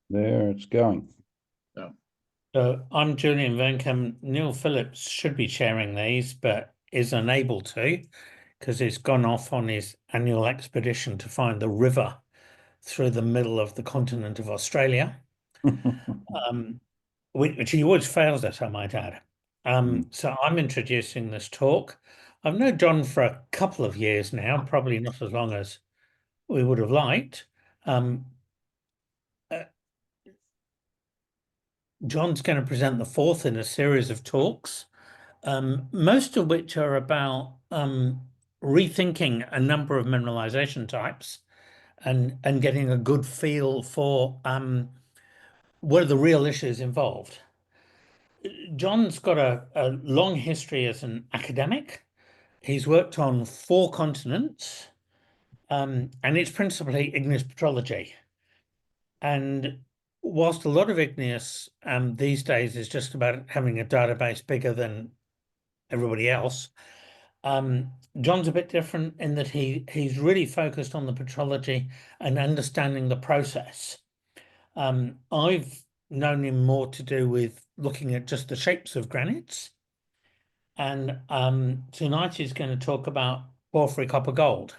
There it's going. Yeah. So I'm Julian Venkham. Neil Phillips should be chairing these, but is unable to because he's gone off on his annual expedition to find the river through the middle of the continent of Australia, which he always fails at, I might add. So I'm introducing this talk. I've known John for a couple of years now, probably not as long as we would have liked. John's going to present the fourth in a series of talks, most of which are about rethinking a number of mineralization types and getting a good feel for what are the real issues involved. John's got a long history as an academic. He's worked on 4 continents, and it's principally igneous petrology. And whilst a lot of igneous these days is just about having a database bigger than everybody else, John's a bit different in that he's really focused on the petrology and understanding the process. I've known him more to do with looking at just the shapes of granites. And tonight he's going to talk about porphyry copper gold.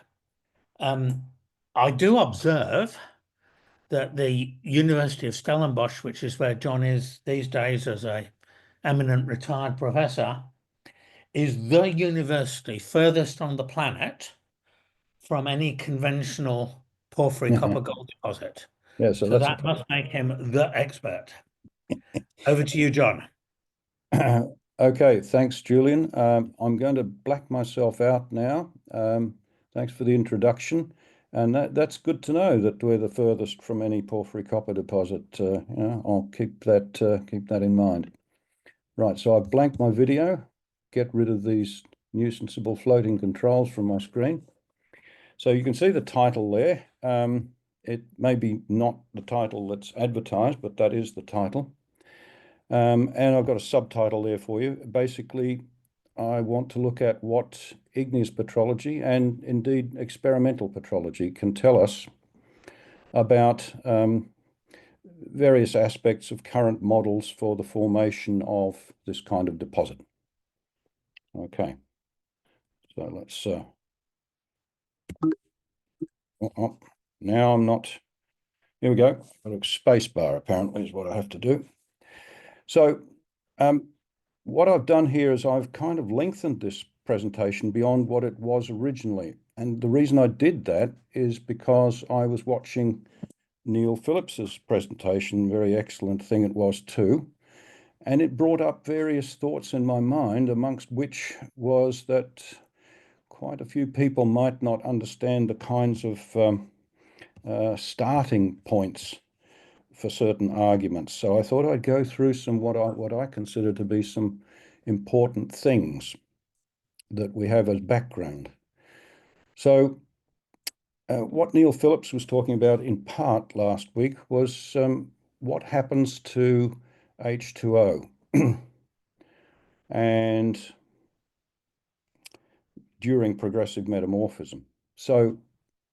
I do observe that the University of Stellenbosch, which is where John is these days as a eminent retired professor, is the university furthest on the planet from any conventional porphyry copper gold deposit. Yeah, so that must make him the expert. Over to you, John. Okay, thanks, Julian. I'm going to black myself out now. Thanks for the introduction. And that's good to know that we're the furthest from any porphyry copper deposit. I'll keep that in mind. Right, so I've blanked my video. Get rid of these nuisanceable floating controls from my screen. So you can see the title there. It may be not the title that's advertised, but that is the title. And I've got a subtitle there for you. Basically, I want to look at what igneous petrology and indeed experimental petrology can tell us about various aspects of current models for the formation of this kind of deposit. Okay, so let's now I'm not, here we go. A little space bar apparently is what I have to do. So what I've done here is I've kind of lengthened this presentation beyond what it was originally. And the reason I did that is because I was watching Neil Phillips's presentation, very excellent thing it was too. And it brought up various thoughts in my mind, amongst which was that quite a few people might not understand the kinds of starting points for certain arguments. So I thought I'd go through some what I consider to be some important things that we have as background. So what Neil Phillips was talking about in part last week was what happens to H2O and during progressive metamorphism. So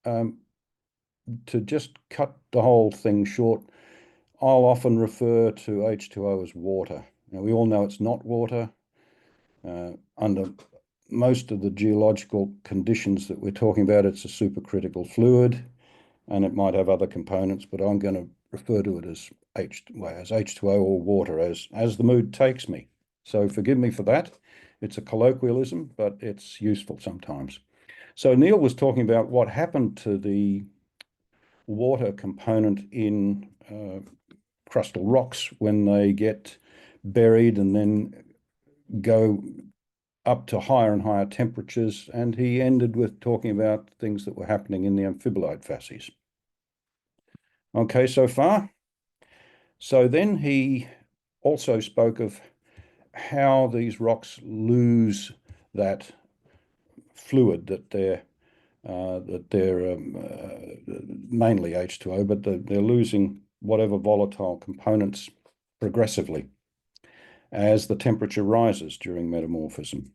to just cut the whole thing short, I'll often refer to H2O as water. Now, we all know it's not water. Under most of the geological conditions that we're talking about, it's a supercritical fluid, and it might have other components, but I'm going to refer to it as H2O or water as the mood takes me. So forgive me for that. It's a colloquialism, but it's useful sometimes. So Neil was talking about what happened to the water component in crustal rocks when they get buried and then go up to higher and higher temperatures. And he ended with talking about things that were happening in the amphibolite facies. Okay, so far. So then he also spoke of how these rocks lose that fluid that they're mainly H2O, but they're losing whatever volatile components progressively as the temperature rises during metamorphism.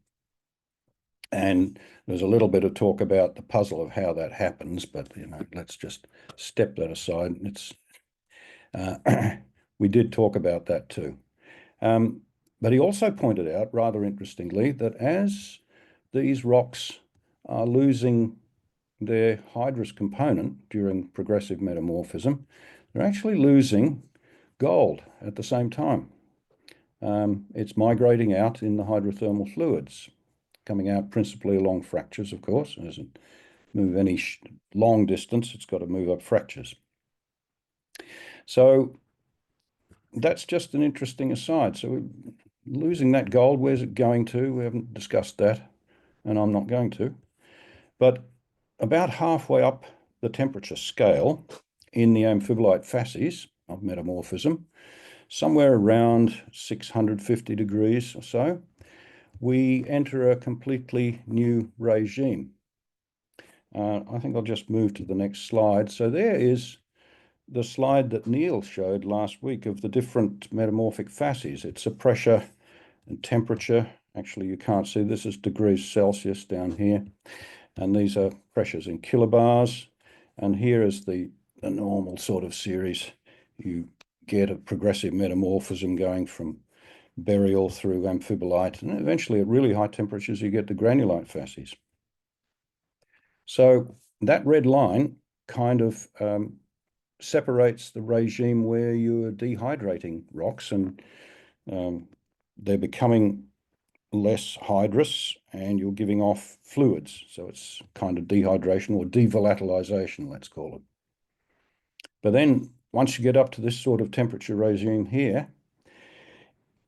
And there's a little bit of talk about the puzzle of how that happens, but let's just step that aside. We did talk about that too. But he also pointed out, rather interestingly, that as these rocks are losing their hydrous component during progressive metamorphism, they're actually losing gold at the same time. It's migrating out in the hydrothermal fluids, coming out principally along fractures, of course. It doesn't move any long distance, it's got to move up fractures. So that's just an interesting aside. So we're losing that gold, where's it going to? We haven't discussed that, and I'm not going to. But about halfway up the temperature scale in the amphibolite facies of metamorphism, somewhere around 650 degrees or so, we enter a completely new regime. I think I'll just move to the next slide. So there is the slide that Neil showed last week of the different metamorphic facies. It's a pressure and temperature. Actually, you can't see, this is degrees Celsius down here. And these are pressures in kilobars. And here is the normal sort of series. You get a progressive metamorphism going from burial through amphibolite, and eventually at really high temperatures, you get the granulite facies. So that red line kind of separates the regime where you're dehydrating rocks, and they're becoming less hydrous and you're giving off fluids. So it's kind of dehydration or devolatilization, let's call it. But then once you get up to this sort of temperature regime here,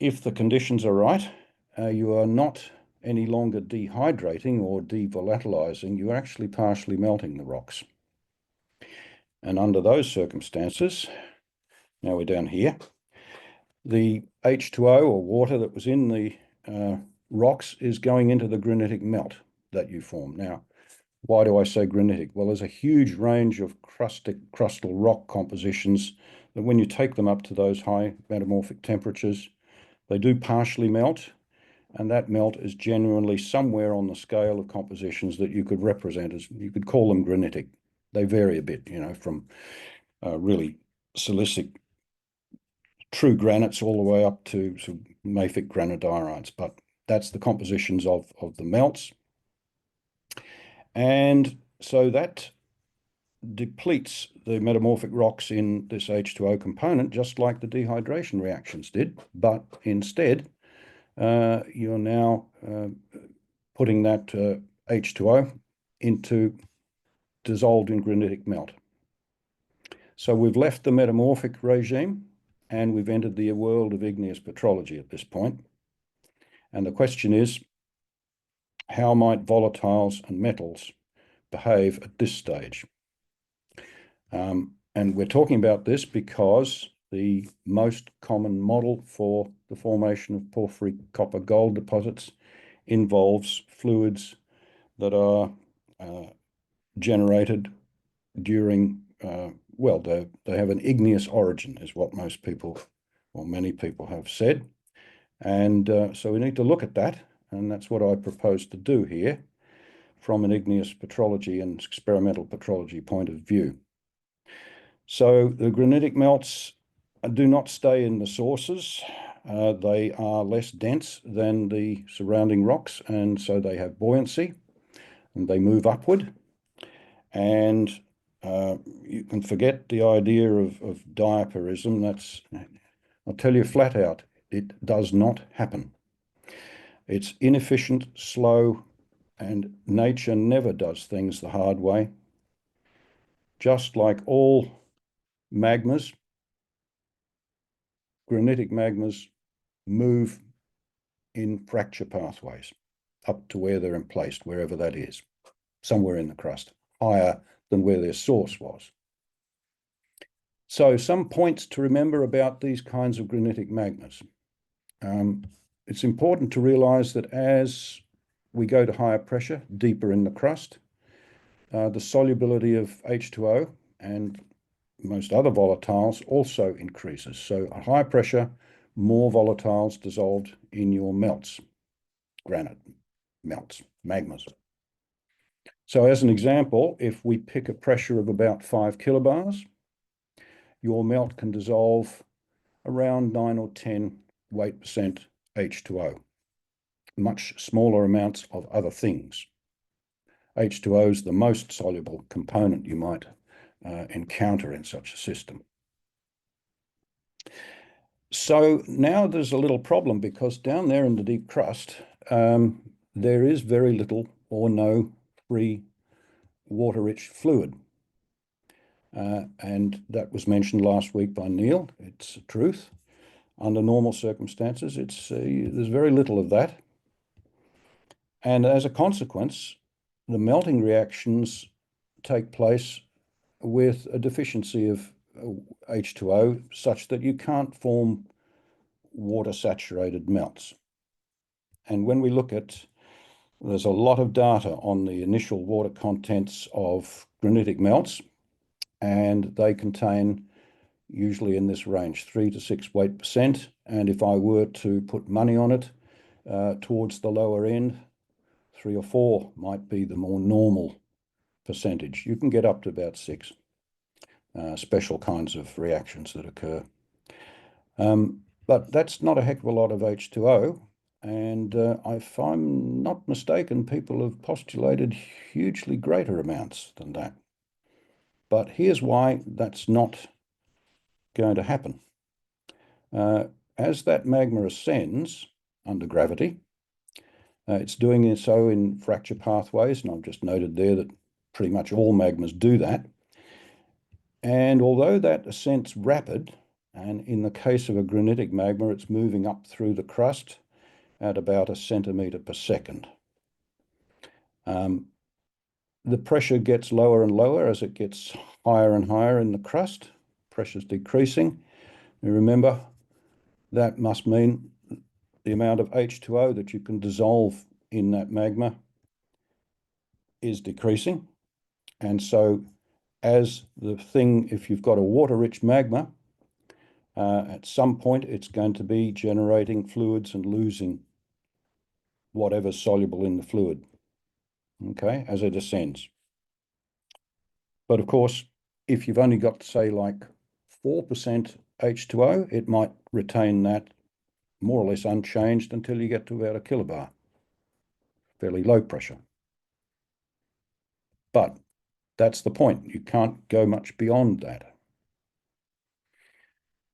if the conditions are right, you are not any longer dehydrating or devolatilizing, you're actually partially melting the rocks. And under those circumstances, now we're down here, the H2O or water that was in the rocks is going into the granitic melt that you form. Now, why do I say granitic? Well, there's a huge range of crustal rock compositions that when you take them up to those high metamorphic temperatures, they do partially melt, and that melt is genuinely somewhere on the scale of compositions that you could represent as, you could call them granitic. They vary a bit, from really silicic true granites all the way up to sort of mafic granodiorites, but that's the compositions of the melts. And so that depletes the metamorphic rocks in this H2O component, just like the dehydration reactions did, but instead you're now putting that H2O into dissolved in granitic melt. So we've left the metamorphic regime and we've entered the world of igneous petrology at this point. And the question is, how might volatiles and metals behave at this stage? And we're talking about this because the most common model for the formation of porphyry copper gold deposits involves fluids that are generated during, well, they have an igneous origin, is what most people, or many people have said. And so we need to look at that, and that's what I propose to do here from an igneous petrology and experimental petrology point of view. So the granitic melts do not stay in the sources. They are less dense than the surrounding rocks, and so they have buoyancy, and they move upward. And you can forget the idea of diaparism. That's, I'll tell you flat out, it does not happen. It's inefficient, slow, and nature never does things the hard way. Just like all magmas, granitic magmas move in fracture pathways up to where they're emplaced, wherever that is, somewhere in the crust, higher than where their source was. So some points to remember about these kinds of granitic magmas. It's important to realize that as we go to higher pressure, deeper in the crust, the solubility of H2O and most other volatiles also increases. So at high pressure, more volatiles dissolved in your melts, granite melts. magmas. So as an example, if we pick a pressure of about 5 kilobars, your melt can dissolve around 9 or 10 weight percent H2O, much smaller amounts of other things. H2O is the most soluble component you might encounter in such a system. So now there's a little problem, because down there in the deep crust, there is very little or no free water-rich fluid. And that was mentioned last week by Neil. It's the truth. Under normal circumstances, there's very little of that. And as a consequence, the melting reactions take place with a deficiency of H2O, such that you can't form water-saturated melts. And when we look at, there's a lot of data on the initial water contents of granitic melts, and they contain, usually in this range, 3 to 6 weight percent. And if I were to put money on it, towards the lower end, 3 or 4 might be the more normal percentage. You can get up to about 6, special kinds of reactions that occur. But that's not a heck of a lot of H2O. And if I'm not mistaken, people have postulated hugely greater amounts than that. But here's why that's not going to happen. As that magma ascends under gravity, it's doing so in fracture pathways, and I've just noted there that pretty much all magmas do that. And although that ascent's rapid, and in the case of a granitic magma, it's moving up through the crust at about 1 centimetre per second. The pressure gets lower and lower as it gets higher and higher in the crust. Pressure's decreasing. And remember, that must mean the amount of H2O that you can dissolve in that magma is decreasing. And so as the thing, if you've got a water-rich magma, at some point it's going to be generating fluids and losing whatever's soluble in the fluid, okay, as it ascends. But of course, if you've only got, say, like 4% H2O, it might retain that more or less unchanged until you get to about 1 kilobar, fairly low pressure. But that's the point. You can't go much beyond that.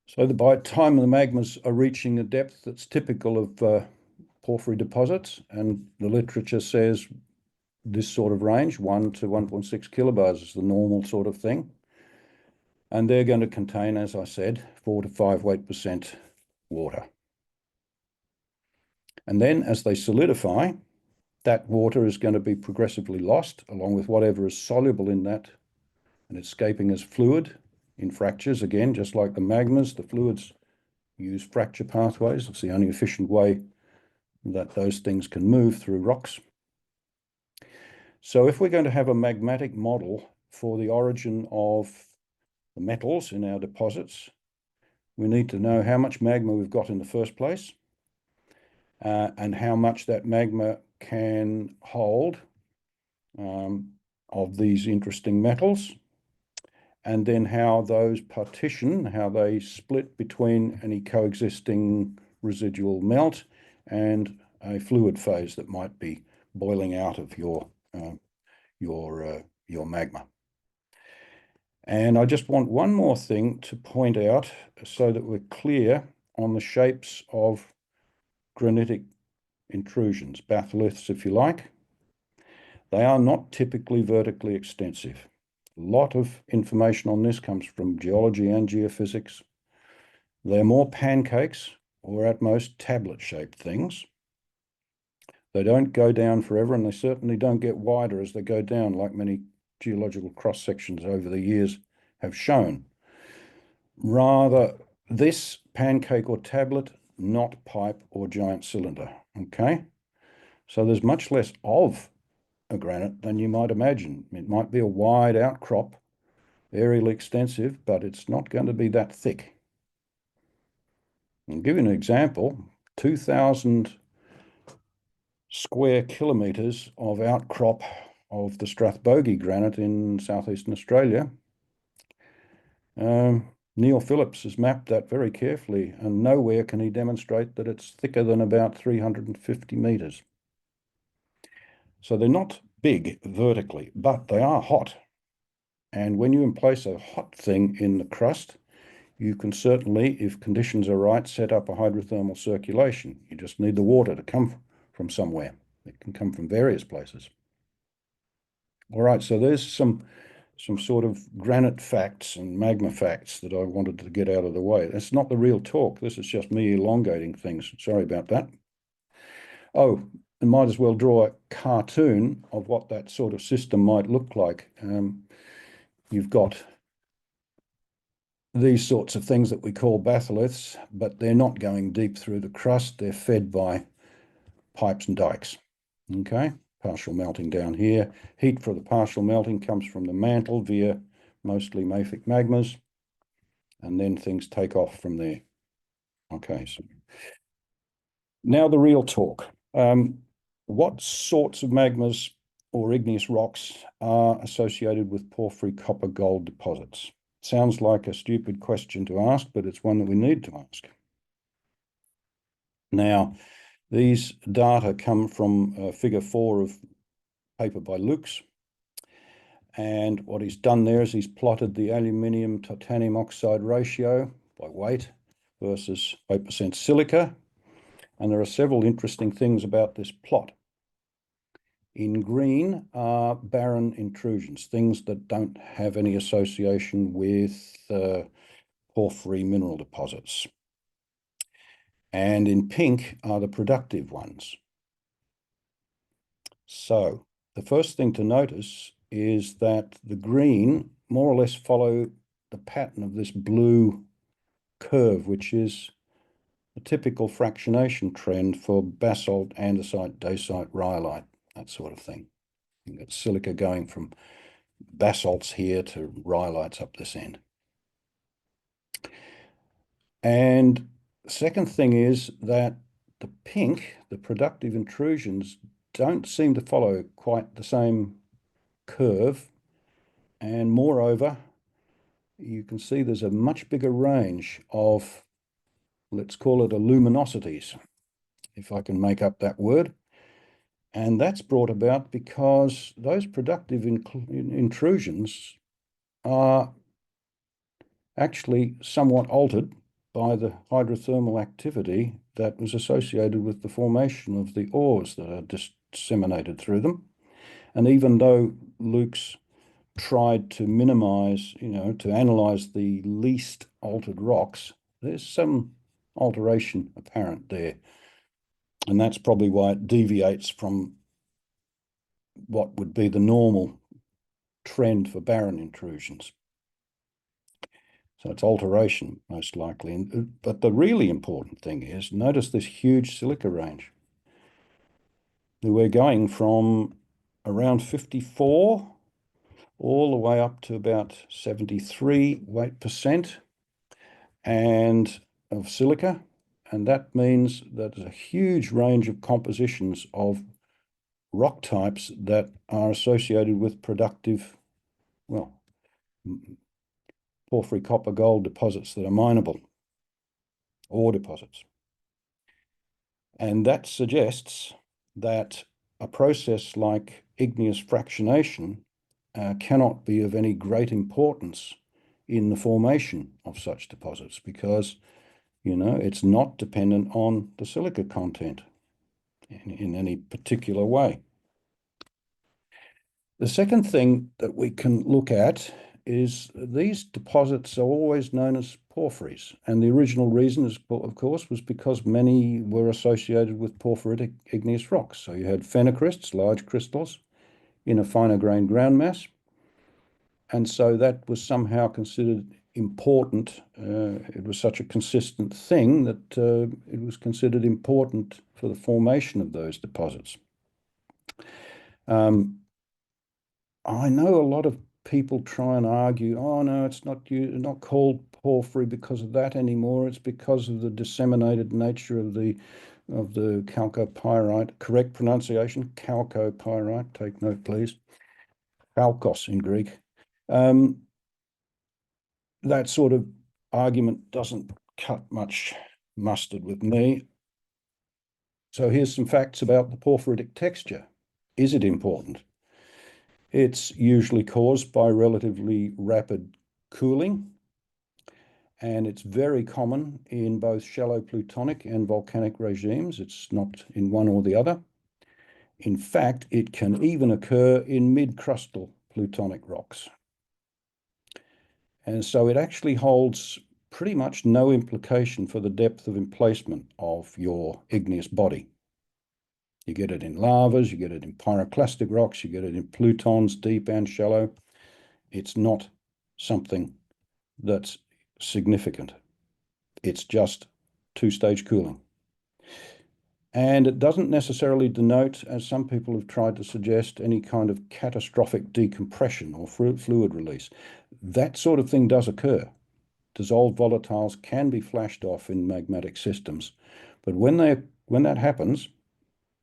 So by the time the magmas are reaching a depth that's typical of porphyry deposits, and the literature says this sort of range, 1 to 1.6 kilobars is the normal sort of thing. And they're going to contain, as I said, 4 to 5 weight percent water. And then as they solidify, that water is going to be progressively lost, along with whatever is soluble in that, and escaping as fluid in fractures. Again, just like the magmas, the fluids use fracture pathways. It's the only efficient way that those things can move through rocks. So if we're going to have a magmatic model for the origin of the metals in our deposits, we need to know how much magma we've got in the first place, and how much that magma can hold of these interesting metals, and then how those partition, how they split between any coexisting residual melt and a fluid phase that might be boiling out of your magma. And I just want one more thing to point out so that we're clear on the shapes of granitic intrusions, batholiths, if you like. They are not typically vertically extensive. A lot of information on this comes from geology and geophysics. They're more pancakes, or at most tablet-shaped things. They don't go down forever, and they certainly don't get wider as they go down, like many geological cross-sections over the years have shown. Rather, this pancake or tablet, not pipe or giant cylinder, okay? So there's much less of a granite than you might imagine. It might be a wide outcrop, aerially extensive, but it's not going to be that thick. I'll give you an example. 2,000 square kilometres of outcrop of the Strathbogie granite in southeastern Australia. Neil Phillips has mapped that very carefully, and nowhere can he demonstrate that it's thicker than about 350 metres. So they're not big vertically, but they are hot. And when you place a hot thing in the crust, you can certainly, if conditions are right, set up a hydrothermal circulation. You just need the water to come from somewhere. It can come from various places. All right, so there's some sort of granite facts and magma facts that I wanted to get out of the way. That's not the real talk. This is just me elongating things. Sorry about that. Oh, I might as well draw a cartoon of what that sort of system might look like. You've got these sorts of things that we call batholiths, but they're not going deep through the crust. They're fed by pipes and dikes. Okay, partial melting down here. Heat for the partial melting comes from the mantle via mostly mafic magmas, and then things take off from there. Okay, so now the real talk. What sorts of magmas or igneous rocks are associated with porphyry copper gold deposits? Sounds like a stupid question to ask, but it's one that we need to ask. Now, these data come from figure 4 of paper by Lukes. And what he's done there is he's plotted the aluminium titanium oxide ratio by weight versus 8% silica. And there are several interesting things about this plot. In green are barren intrusions, things that don't have any association with porphyry mineral deposits. And in pink are the productive ones. So the first thing to notice is that the green more or less follow the pattern of this blue curve, which is a typical fractionation trend for basalt, andesite, dacite, rhyolite, that sort of thing. You've got silica going from basalts here to rhyolites up this end. And the second thing is that the pink, the productive intrusions, don't seem to follow quite the same curve. And moreover, you can see there's a much bigger range of, let's call it, luminosities, if I can make up that word. And that's brought about because those productive intrusions are actually somewhat altered by the hydrothermal activity that was associated with the formation of the ores that are disseminated through them. And even though Luke's tried to minimize, to analyze the least altered rocks, there's some alteration apparent there. And that's probably why it deviates from what would be the normal trend for barren intrusions. So it's alteration, most likely. But the really important thing is, notice this huge silica range. We're going from around 54 all the way up to about 73 weight percent and of silica. And that means that there's a huge range of compositions of rock types that are associated with productive, well, porphyry copper gold deposits that are mineable, ore deposits. And that suggests that a process like igneous fractionation cannot be of any great importance in the formation of such deposits because, it's not dependent on the silica content in any particular way. The second thing that we can look at is these deposits are always known as porphyries. And the original reason, is, of course, was because many were associated with porphyritic igneous rocks. So you had phenocrysts, large crystals, in a finer grained ground mass. And so that was somehow considered important. It was such a consistent thing that it was considered important for the formation of those deposits. I know a lot of people try and argue, oh no, it's not called porphyry because of that anymore. It's because of the disseminated nature of the of the chalcopyrite. Correct pronunciation, chalcopyrite. Take note, please. Chalkos in Greek. That sort of argument doesn't cut much mustard with me. So here's some facts about the porphyritic texture. Is it important? It's usually caused by relatively rapid cooling, and it's very common in both shallow plutonic and volcanic regimes. It's not in one or the other. In fact, it can even occur in mid-crustal plutonic rocks. And so it actually holds pretty much no implication for the depth of emplacement of your igneous body. You get it in lavas, you get it in pyroclastic rocks, you get it in plutons, deep and shallow. It's not something that's significant. It's just two-stage cooling. And it doesn't necessarily denote, as some people have tried to suggest, any kind of catastrophic decompression or fluid release. That sort of thing does occur. Dissolved volatiles can be flashed off in magmatic systems, but when that happens,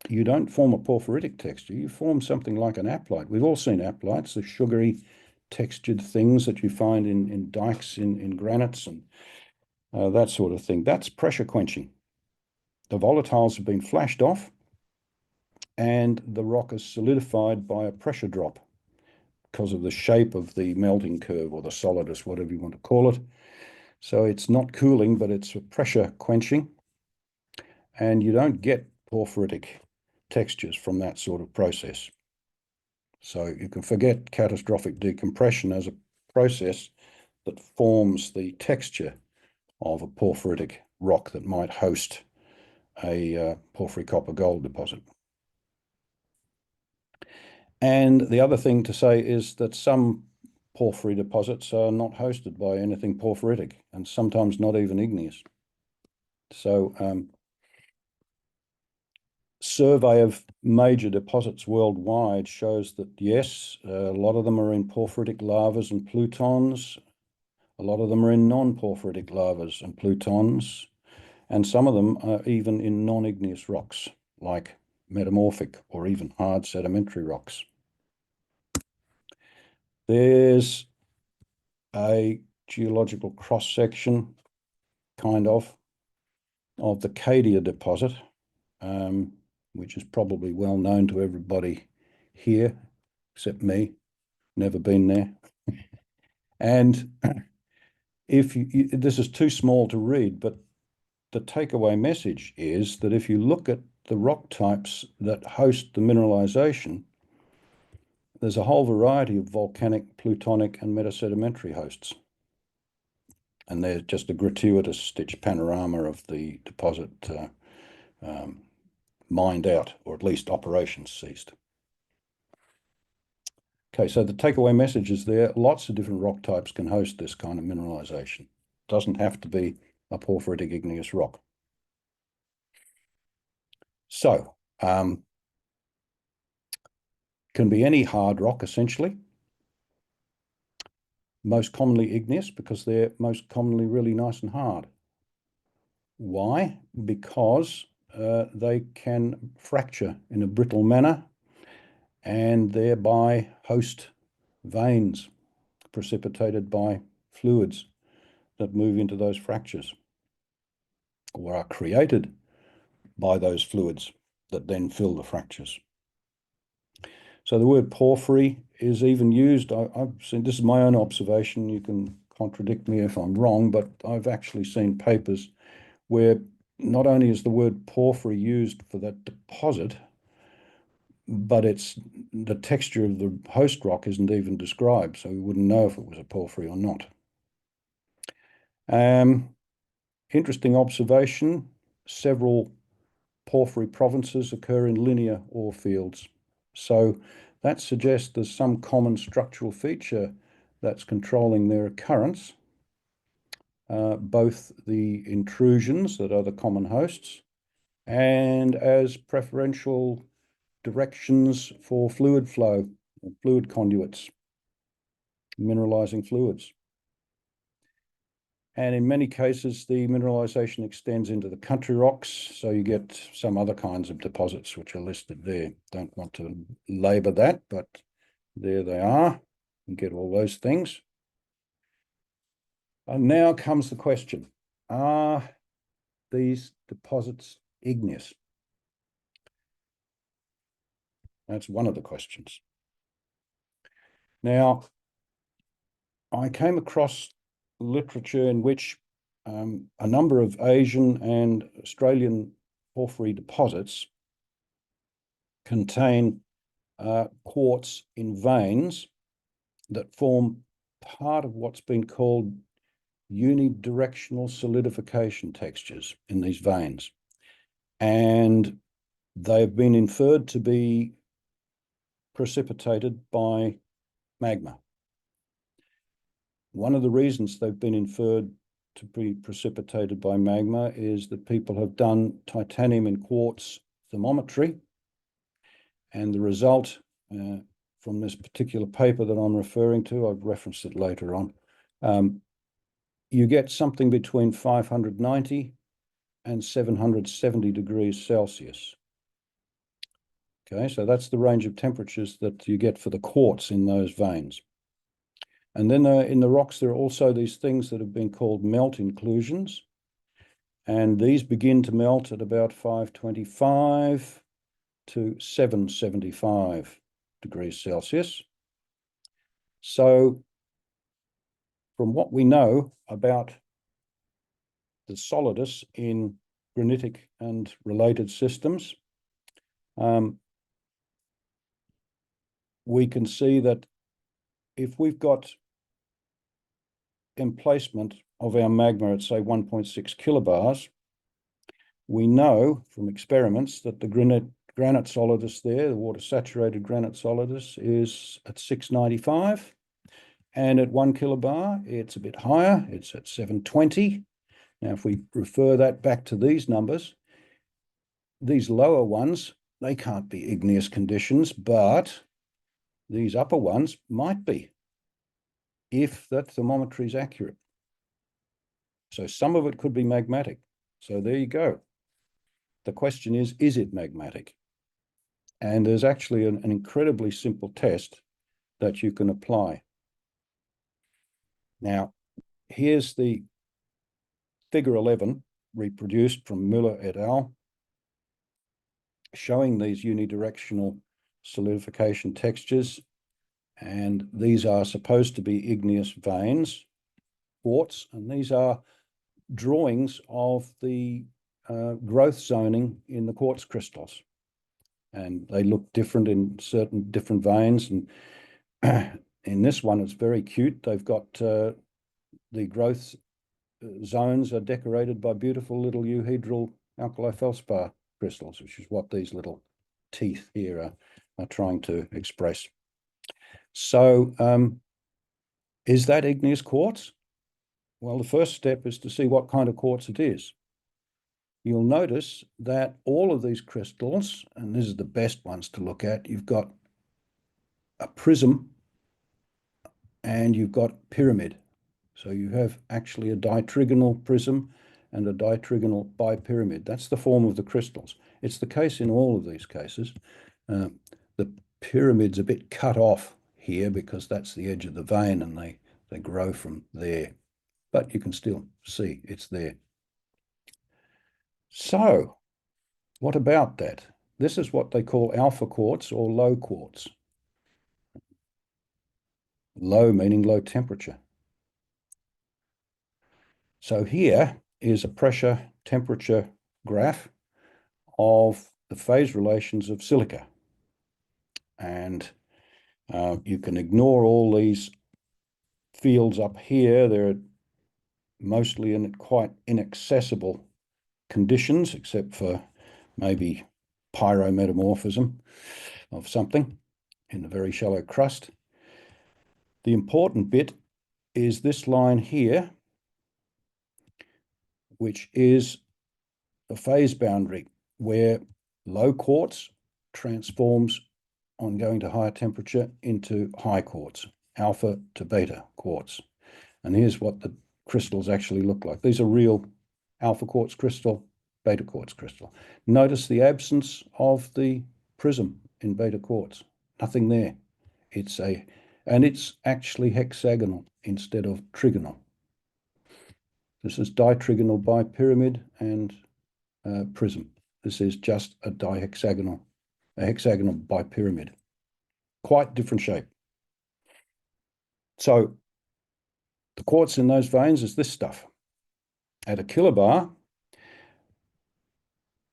you don't form a porphyritic texture, you form something like an aplite. We've all seen aplites, the sugary textured things that you find in dikes, in granites, and that sort of thing. That's pressure quenching. The volatiles have been flashed off, and the rock is solidified by a pressure drop because of the shape of the melting curve or the solidus, whatever you want to call it. So it's not cooling, but it's a pressure quenching, and you don't get porphyritic textures from that sort of process. So you can forget catastrophic decompression as a process that forms the texture of a porphyritic rock that might host a porphyry copper gold deposit. And the other thing to say is that some porphyry deposits are not hosted by anything porphyritic, and sometimes not even igneous. So survey of major deposits worldwide shows that, yes, a lot of them are in porphyritic lavas and plutons. A lot of them are in non-porphyritic lavas and plutons, and some of them are even in non-igneous rocks, like metamorphic or even hard sedimentary rocks. There's a geological cross-section, kind of the Cadia deposit, which is probably well known to everybody here, except me, never been there. And if this is too small to read, but the takeaway message is that if you look at the rock types that host the mineralization, there's a whole variety of volcanic, plutonic, and metasedimentary hosts. And they're just a gratuitous stitch panorama of the deposit mined out, or at least operations ceased. Okay, so the takeaway message is there. Lots of different rock types can host this kind of mineralization. Doesn't have to be a porphyritic igneous rock. So, can be any hard rock, essentially. Most commonly igneous, because they're most commonly really nice and hard. Why? Because they can fracture in a brittle manner and thereby host veins precipitated by fluids that move into those fractures, or are created by those fluids that then fill the fractures. So the word porphyry is even used. I've seen, this is my own observation, you can contradict me if I'm wrong, but I've actually seen papers where not only is the word porphyry used for that deposit, but it's the texture of the host rock isn't even described, so we wouldn't know if it was a porphyry or not. Interesting observation, several porphyry provinces occur in linear ore fields. So that suggests there's some common structural feature that's controlling their occurrence, both the intrusions that are the common hosts and as preferential directions for fluid flow, fluid conduits, mineralizing fluids. And in many cases, the mineralization extends into the country rocks. So you get some other kinds of deposits which are listed there. Don't want to labor that, but there they are. You get all those things. And now comes the question, are these deposits igneous? That's one of the questions. Now, I came across literature in which a number of Asian and Australian porphyry deposits contain quartz in veins that form part of what's been called unidirectional solidification textures in these veins. And they've been inferred to be precipitated by magma. One of the reasons they've been inferred to be precipitated by magma is that people have done titanium and quartz thermometry, and the result from this particular paper that I'm referring to, I've referenced it later on, you get something between 590 and 770 degrees Celsius. Okay, so that's the range of temperatures that you get for the quartz in those veins. And then in the rocks, there are also these things that have been called melt inclusions. And these begin to melt at about 525 to 775 degrees Celsius. So from what we know about the solidus in granitic and related systems, we can see that if we've got emplacement of our magma at, say, 1.6 kilobars, we know from experiments that the granite solidus there, the water-saturated granite solidus, is at 695. And at 1 kilobar, it's a bit higher. It's at 720. Now, if we refer that back to these numbers, these lower ones, they can't be igneous conditions, but these upper ones might be, if that thermometry is accurate. So some of it could be magmatic. So there you go. The question is it magmatic? And there's actually an incredibly simple test that you can apply. Now, here's the figure 11 reproduced from Müller et al., showing these unidirectional solidification textures. And these are supposed to be igneous veins, quartz, and these are drawings of the growth zoning in the quartz crystals. And they look different in certain different veins. And in this one, it's very cute. They've got the growth zones are decorated by beautiful little euhedral alkali feldspar crystals, which is what these little teeth here are trying to express. So is that igneous quartz? Well, the first step is to see what kind of quartz it is. You'll notice that all of these crystals, and this is the best ones to look at, you've got a prism and you've got pyramid. So you have actually a ditrigonal prism and a ditrigonal bipyramid. That's the form of the crystals. It's the case in all of these cases. The pyramid's a bit cut off here because that's the edge of the vein and they grow from there. But you can still see it's there. So what about that? This is what they call alpha quartz or low quartz. Low meaning low temperature. So here is a pressure temperature graph of the phase relations of silica. And you can ignore all these fields up here. They're mostly in quite inaccessible conditions, except for maybe pyrometamorphism of something in the very shallow crust. The important bit is this line here, which is a phase boundary where low quartz transforms on going to higher temperature into high quartz, alpha to beta quartz. And here's what the crystals actually look like. These are real alpha quartz crystal, beta quartz crystal. Notice the absence of the prism in beta quartz. Nothing there. And it's actually hexagonal instead of trigonal. This is ditrigonal bipyramid and prism. This is just a hexagonal bipyramid. Quite different shape. So the quartz in those veins is this stuff. At a kilobar,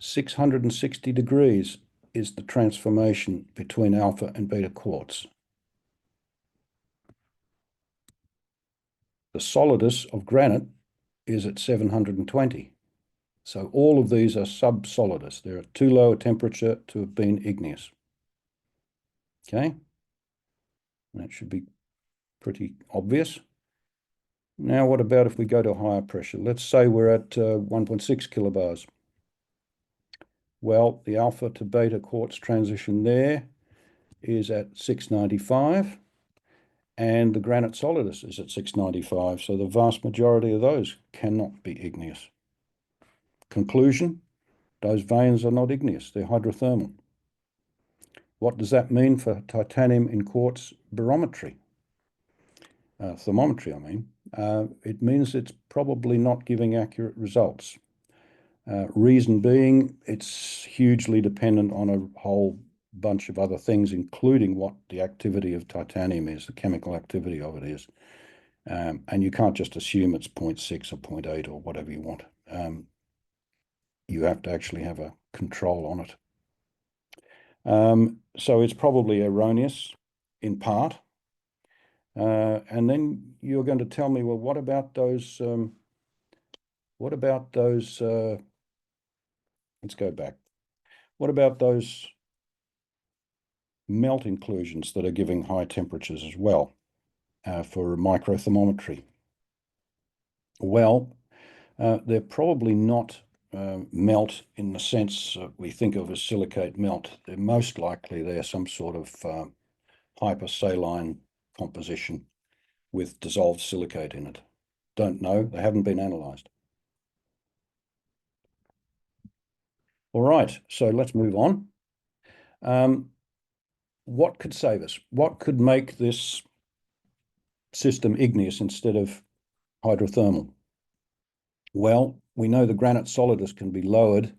660 degrees is the transformation between alpha and beta quartz. The solidus of granite is at 720. So all of these are sub-solidus. They're at too low a temperature to have been igneous. Okay? That should be pretty obvious. Now, what about if we go to higher pressure? Let's say we're at 1.6 kilobars. Well, the alpha to beta quartz transition there is at 695, and the granite solidus is at 695. So the vast majority of those cannot be igneous. Conclusion, those veins are not igneous, they're hydrothermal. What does that mean for titanium in quartz barometry? Thermometry, I mean. It means it's probably not giving accurate results. Reason being, it's hugely dependent on a whole bunch of other things, including what the activity of titanium is, the chemical activity of it is. And you can't just assume it's 0.6 or 0.8 or whatever you want. You have to actually have a control on it. So it's probably erroneous in part. And then you're going to tell me, well, what about those, let's go back. What about those melt inclusions that are giving high temperatures as well for microthermometry? Well, they're probably not melt in the sense we think of as silicate melt. They're most likely they're some sort of hypersaline composition with dissolved silicate in it. Don't know, they haven't been analysed. All right, so let's move on. What could save us? What could make this system igneous instead of hydrothermal? Well, we know the granite solidus can be lowered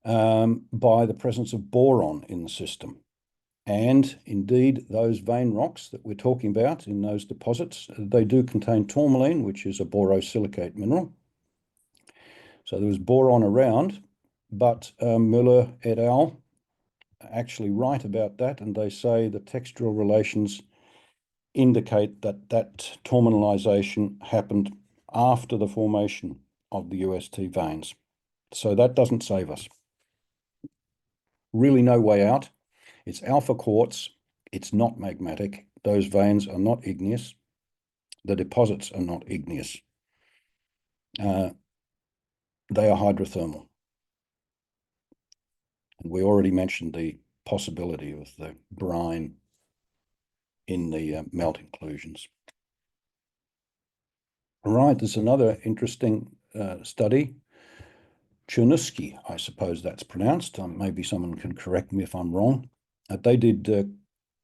by the presence of boron in the system. And indeed, those vein rocks that we're talking about in those deposits, they do contain tourmaline, which is a borosilicate mineral. So there was boron around, but Müller et al. Actually write about that, and they say the textural relations indicate that that tourmalinization happened after the formation of the UST veins. So that doesn't save us. Really no way out. It's alpha quartz. It's not magmatic. Those veins are not igneous. The deposits are not igneous. They are hydrothermal. And we already mentioned the possibility of the brine in the melt inclusions. All right, there's another interesting study. Chernuski, I suppose that's pronounced. Maybe someone can correct me if I'm wrong. They did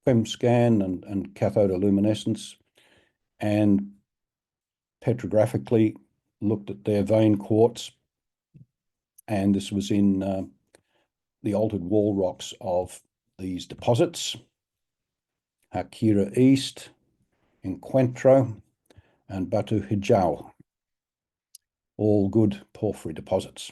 chem-scan and cathodoluminescence and petrographically looked at their vein quartz. And this was in the altered wall rocks of these deposits, Hakira East, Encuentro, and Batu Hijau, all good porphyry deposits.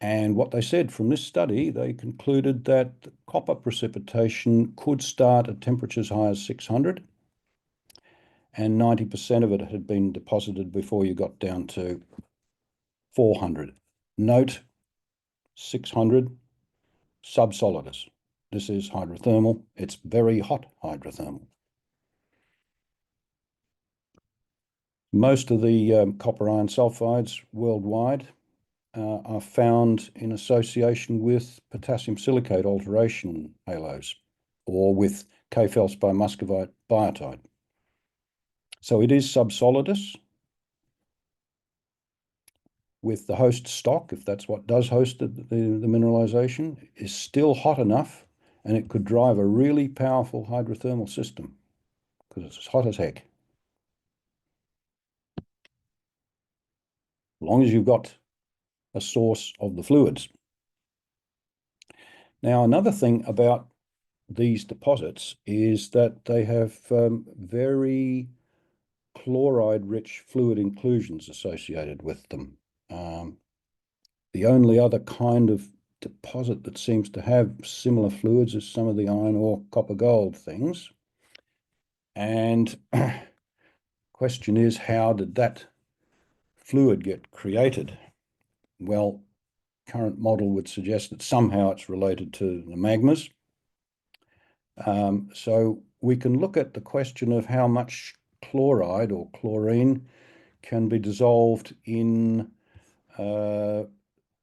And what they said from this study, they concluded that copper precipitation could start at temperatures high as 600, and 90% of it had been deposited before you got down to 400. Note, 600 subsolidus. This is hydrothermal. It's very hot hydrothermal. Most of the copper iron sulfides worldwide are found in association with potassium silicate alteration halos or with K-feldspar muscovite biotite. So it is subsolidus, with the host stock, if that's what does host the mineralization, is still hot enough, and it could drive a really powerful hydrothermal system because it's as hot as heck. As long as you've got a source of the fluids. Now, another thing about these deposits is that they have very chloride-rich fluid inclusions associated with them. The only other kind of deposit that seems to have similar fluids is some of the iron ore, copper, gold things. And question is, how did that fluid get created? Well, current model would suggest that somehow it's related to the magmas. So we can look at the question of how much chloride or chlorine can be dissolved in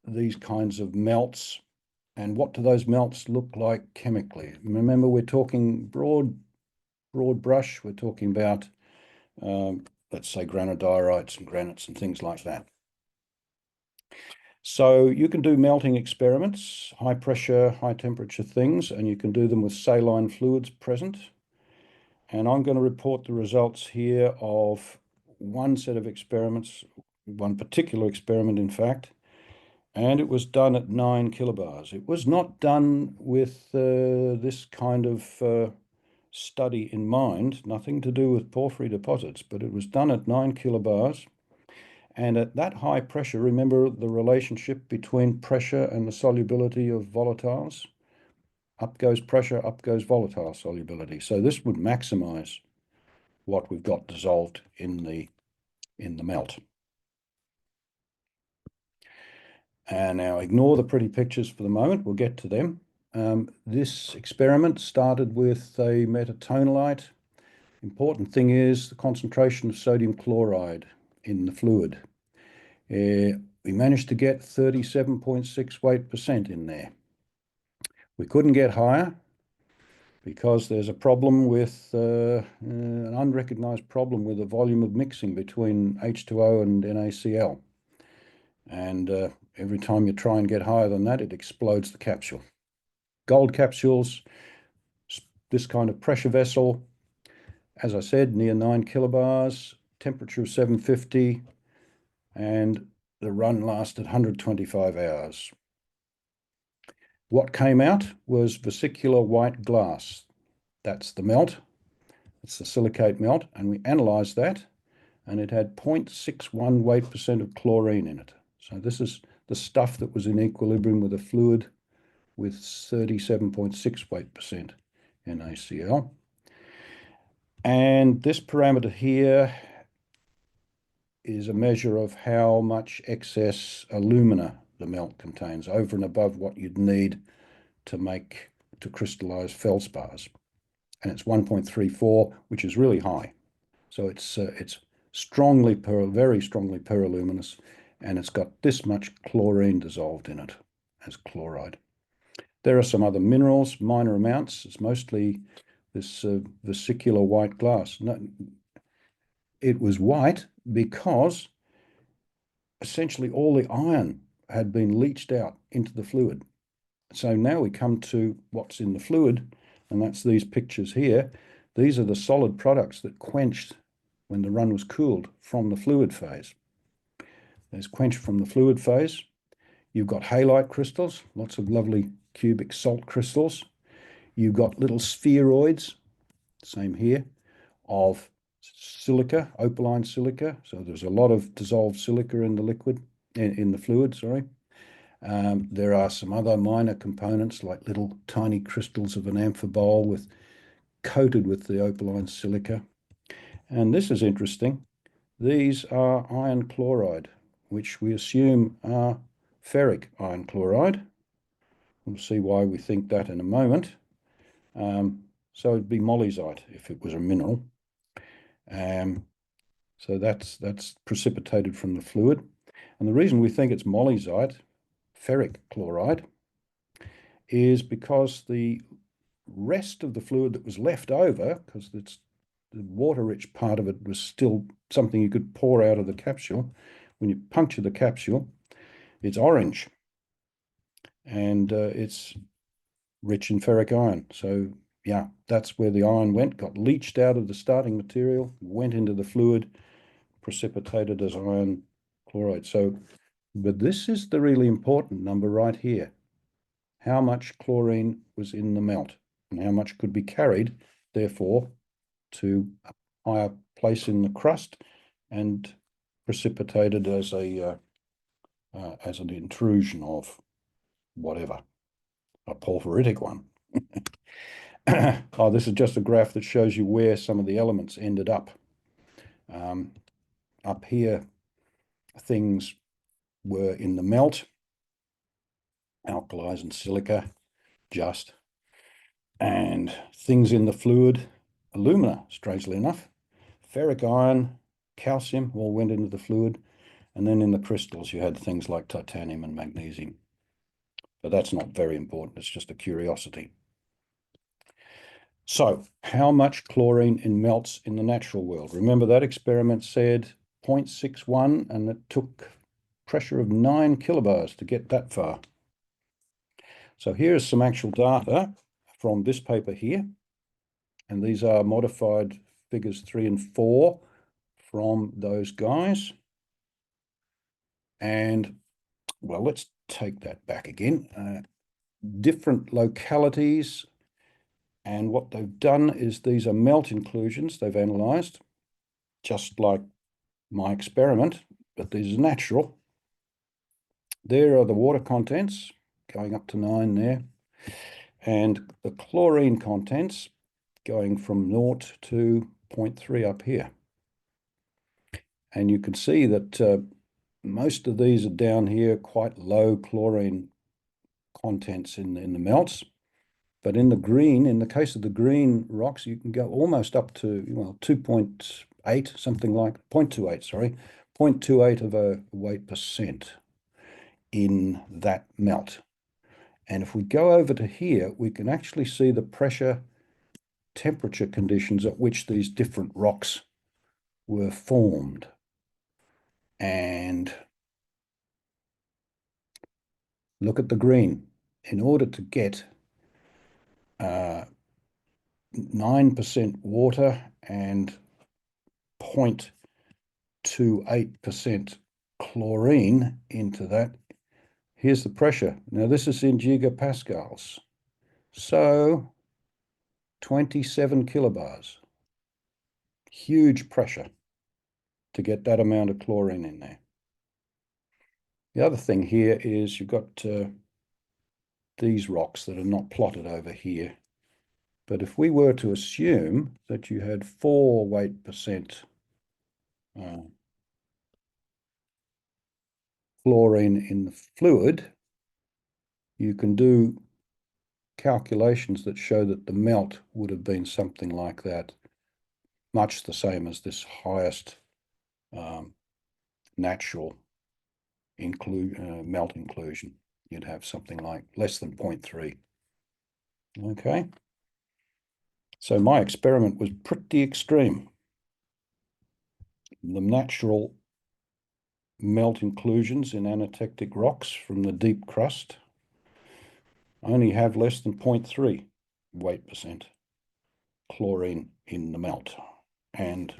these kinds of melts, and what do those melts look like chemically? Remember, we're talking broad brush. We're talking about, let's say, granodiorites and granites and things like that. So you can do melting experiments, high pressure, high temperature things, and you can do them with saline fluids present. And I'm going to report the results here of one set of experiments, one particular experiment, in fact, and it was done at 9 kilobars. It was not done with this kind of study in mind, nothing to do with porphyry deposits, but it was done at 9 kilobars. And at that high pressure, remember the relationship between pressure and the solubility of volatiles? Up goes pressure, up goes volatile solubility. So this would maximize what we've got dissolved in the melt. And now ignore the pretty pictures for the moment. We'll get to them. This experiment started with a metatonalite. Important thing is the concentration of sodium chloride in the fluid. We managed to get 37.6 weight% in there. We couldn't get higher because there's a problem with an unrecognized problem with the volume of mixing between H2O and NaCl. And every time you try and get higher than that, it explodes the capsule. Gold capsules, this kind of pressure vessel, as I said, near 9 kilobars, temperature of 750, and the run lasted 125 hours. What came out was vesicular white glass. That's the melt. It's the silicate melt, and we analyzed that, and it had 0.61 weight% of chlorine in it. So this is the stuff that was in equilibrium with a fluid with 37.6 weight% NaCl. And this parameter here is a measure of how much excess alumina the melt contains, over and above what you'd need to crystallize feldspars. And it's 1.34, which is really high. So it's very strongly peraluminous, and it's got this much chlorine dissolved in it as chloride. There are some other minerals, minor amounts. It's mostly this vesicular white glass. No, it was white because essentially all the iron had been leached out into the fluid. So now we come to what's in the fluid, and that's these pictures here. These are the solid products that quenched when the run was cooled from the fluid phase. There's quenched from the fluid phase. You've got halite crystals, lots of lovely cubic salt crystals. You've got little spheroids, same here, of silica, opaline silica. So there's a lot of dissolved silica in the liquid, in the fluid, sorry. There are some other minor components like little tiny crystals of an amphibole coated with the opaline silica. And this is interesting. These are iron chloride, which we assume are ferric iron chloride. We'll see why we think that in a moment. So it'd be molybdite if it was a mineral. So that's precipitated from the fluid. And the reason we think it's molybdite, ferric chloride, is because the rest of the fluid that was left over, because the water-rich part of it was still something you could pour out of the capsule, when you puncture the capsule, it's orange, and it's rich in ferric iron. So yeah, that's where the iron went, got leached out of the starting material, went into the fluid, precipitated as iron chloride. So, but this is the really important number right here. How much chlorine was in the melt and how much could be carried, therefore, to a higher place in the crust and precipitated as an intrusion of whatever, a porphyritic one. Oh, this is just a graph that shows you where some of the elements ended up. Up here, things were in the melt, alkalis and silica, just, and things in the fluid, alumina, strangely enough, ferric iron, calcium all went into the fluid, and then in the crystals you had things like titanium and magnesium. But that's not very important, it's just a curiosity. So, how much chlorine in melts in the natural world? Remember that experiment said 0.61, and it took pressure of 9 kilobars to get that far. So here's some actual data from this paper here, and these are modified figures 3 and 4 from those guys. And, well, let's take that back again. Different localities, and what they've done is these are melt inclusions they've analysed, just like my experiment, but these are natural. There are the water contents, going up to 9 there, and the chlorine contents going from 0 to 0.3 up here. And you can see that most of these are down here, quite low chlorine contents in the melts. But in the green, in the case of the green rocks, you can go almost up to, well, 2.8, something like 0.28, sorry, 0.28 of a weight percent in that melt. And if we go over to here, we can actually see the pressure temperature conditions at which these different rocks were formed. And look at the green. In order to get 9% water and 0.28% chlorine into that, here's the pressure. Now this is in gigapascals. So 27 kilobars. Huge pressure to get that amount of chlorine in there. The other thing here is you've got these rocks that are not plotted over here. But if we were to assume that you had 4 weight percent chlorine in the fluid, you can do calculations that show that the melt would have been something like that, much the same as this highest natural melt inclusion. You'd have something like less than 0.3. Okay. So my experiment was pretty extreme. The natural melt inclusions in anatectic rocks from the deep crust only have less than 0.3 weight percent chlorine in the melt, and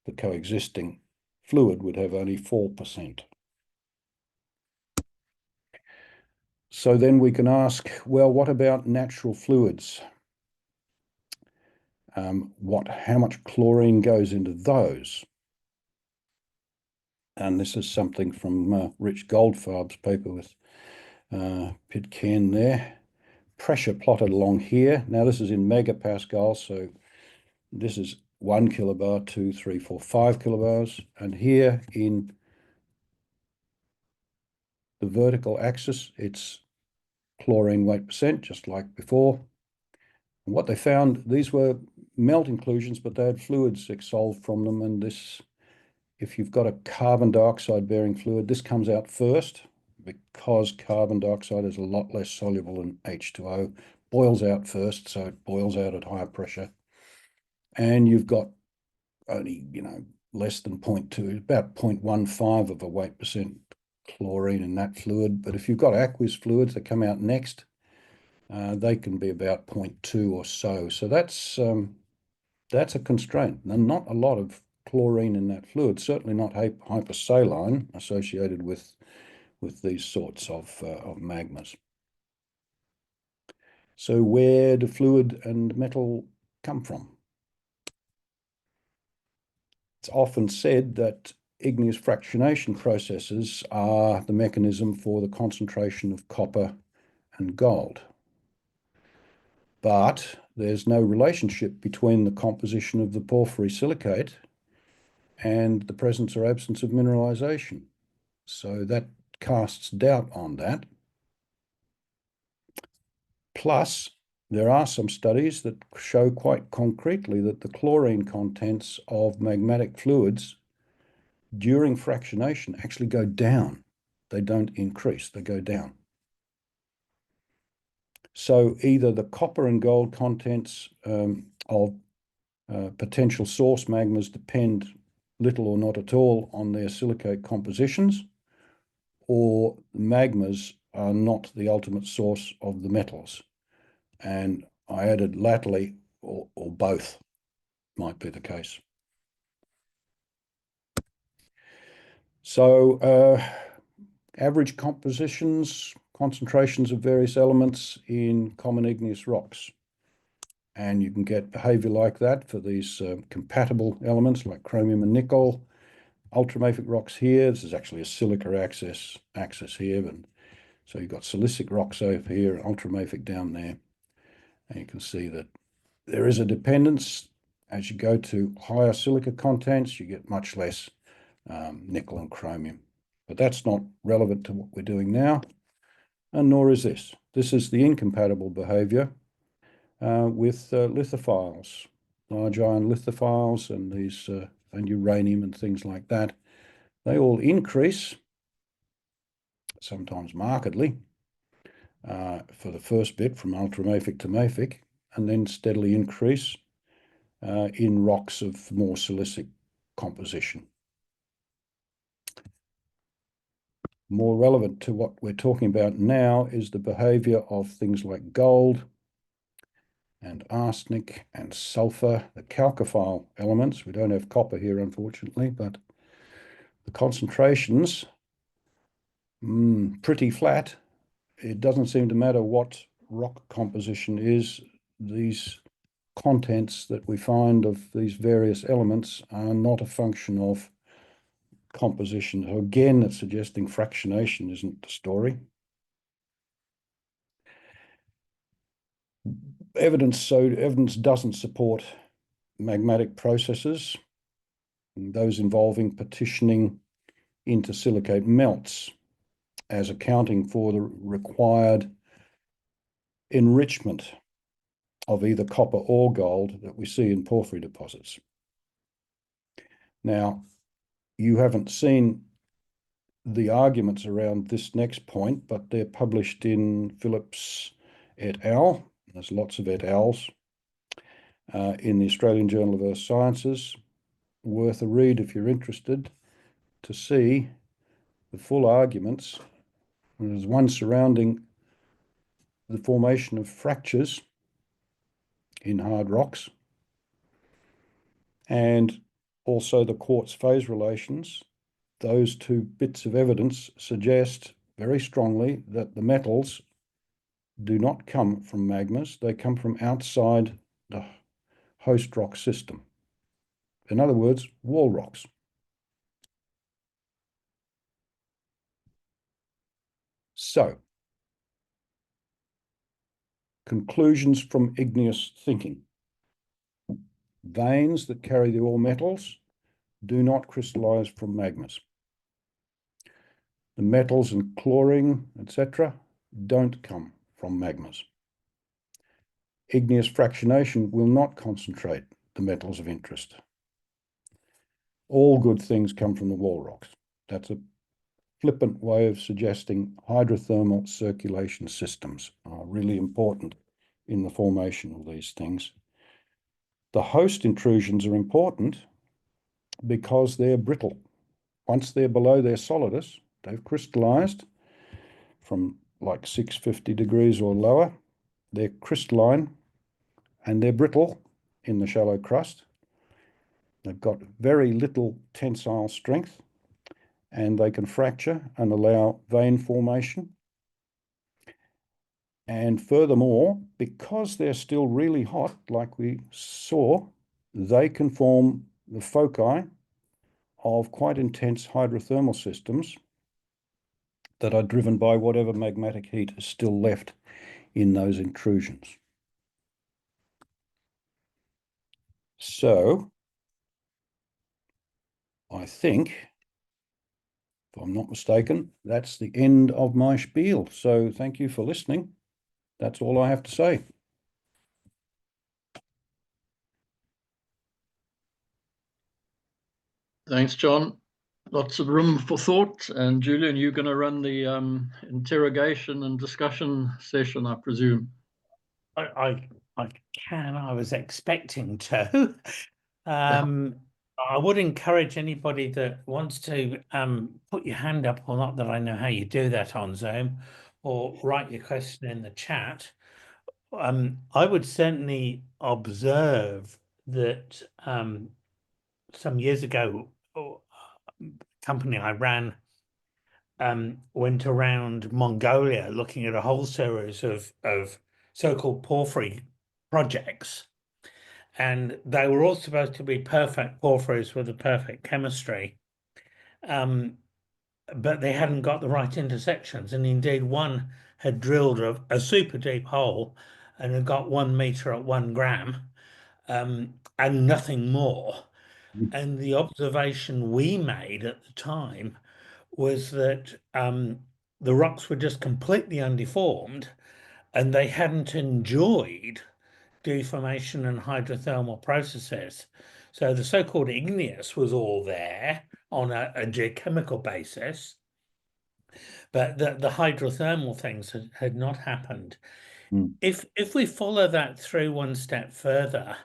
the coexisting fluid would have only 4%. So then we can ask, well, what about natural fluids? How much chlorine goes into those? And this is something from Rich Goldfarb's paper with Pitcairn there. Pressure plotted along here. Now this is in megapascals, so this is 1 kilobar, 2, 3, 4, 5 kilobars. And here in the vertical axis, it's chlorine weight percent, just like before. And what they found, these were melt inclusions, but they had fluids exsolved from them. And this, if you've got a carbon dioxide bearing fluid, this comes out first because carbon dioxide is a lot less soluble than H2O, boils out first, so it boils out at higher pressure. And you've got only, less than 0.2, about 0.15 of a weight percent chlorine in that fluid. But if you've got aqueous fluids that come out next, they can be about 0.2 or so. So that's a constraint. And not a lot of chlorine in that fluid, certainly not hypersaline associated with these sorts of magmas. So where do fluid and metal come from? It's often said that igneous fractionation processes are the mechanism for the concentration of copper and gold. But there's no relationship between the composition of the porphyry silicate and the presence or absence of mineralization. So that casts doubt on that. Plus, there are some studies that show quite concretely that the chlorine contents of magmatic fluids during fractionation actually go down. They don't increase, they go down. So either the copper and gold contents of potential source magmas depend little or not at all on their silicate compositions, or magmas are not the ultimate source of the metals. And I added latterly, or both might be the case. So average concentrations of various elements in common igneous rocks. And you can get behavior like that for these compatible elements like chromium and nickel. Ultramafic rocks here, this is actually a silica axis here, and so you've got silicic rocks over here, ultramafic down there. And you can see that there is a dependence. As you go to higher silica contents, you get much less nickel and chromium. But that's not relevant to what we're doing now, and nor is this. This is the incompatible behavior with lithophiles, large iron lithophiles, and these and uranium and things like that. They all increase, sometimes markedly, for the first bit from ultramafic to mafic, and then steadily increase in rocks of more silicic composition. More relevant to what we're talking about now is the behavior of things like gold and arsenic and sulfur, the chalcophile elements. We don't have copper here, unfortunately, but the concentrations, pretty flat. It doesn't seem to matter what rock composition is. These contents that we find of these various elements are not a function of composition. So again, it's suggesting fractionation isn't the story. Evidence doesn't support magmatic processes, those involving partitioning into silicate melts, as accounting for the required enrichment of either copper or gold that we see in porphyry deposits. Now, you haven't seen the arguments around this next point, but they're published in Phillips et al. There's lots of et als in the Australian Journal of Earth Sciences. Worth a read if you're interested to see the full arguments. And there's one surrounding the formation of fractures in hard rocks, and also the quartz phase relations. Those two bits of evidence suggest very strongly that the metals do not come from magmas, they come from outside the host rock system. In other words, wall rocks. So, conclusions from igneous thinking. Veins that carry the ore metals do not crystallize from magmas. The metals and chlorine, etc., don't come from magmas. Igneous fractionation will not concentrate the metals of interest. All good things come from the wall rocks. That's a flippant way of suggesting hydrothermal circulation systems are really important in the formation of these things. The host intrusions are important, because they're brittle. Once they're below their solidus, they've crystallized from like 650 degrees or lower. They're crystalline and they're brittle in the shallow crust. They've got very little tensile strength and they can fracture and allow vein formation. And furthermore, because they're still really hot, like we saw, they can form the foci of quite intense hydrothermal systems that are driven by whatever magmatic heat is still left in those intrusions. So I think, if I'm not mistaken, that's the end of my spiel. So thank you for listening. That's all I have to say. Thanks, John. Lots of room for thought. And Julian, you're going to run the interrogation and discussion session, I presume. I can. I was expecting to. I would encourage anybody that wants to put your hand up, or not that I know how you do that on Zoom, or write your question in the chat. I would certainly observe that some years ago, a company I ran went around Mongolia looking at a whole series of so-called porphyry projects. And they were all supposed to be perfect porphyries with a perfect chemistry. But they hadn't got the right intersections. And indeed, one had drilled a super deep hole and had got 1 meter at 1 gram and nothing more. And the observation we made at the time was that the rocks were just completely undeformed and they hadn't enjoyed deformation and hydrothermal processes. So the so-called igneous was all there on a geochemical basis, but the hydrothermal things had not happened. If we follow that through one step further,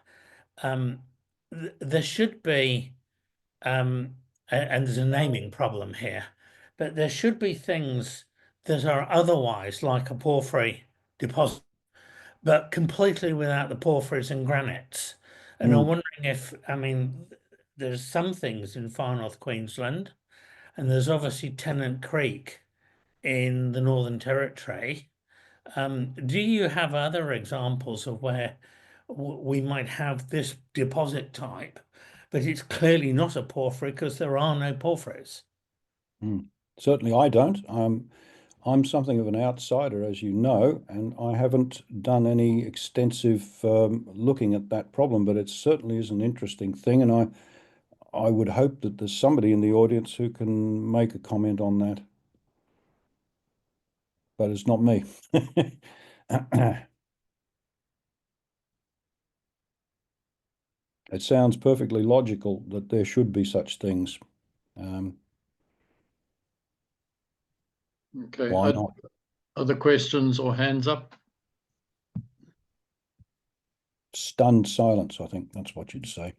there should be, and there's a naming problem here, but there should be things that are otherwise like a porphyry deposit, but completely without the porphyries and granites. And I'm wondering if, I mean, there's some things in far north Queensland, and there's obviously Tennant Creek in the Northern Territory. Do you have other examples of where we might have this deposit type, but it's clearly not a porphyry because there are no porphyries? Certainly I don't. I'm something of an outsider, as you know, and I haven't done any extensive looking at that problem, but it certainly is an interesting thing, and I would hope that there's somebody in the audience who can make a comment on that. But it's not me. It sounds perfectly logical that there should be such things. Okay. Why not? Other questions or hands up? Stunned silence, I think that's what you'd say.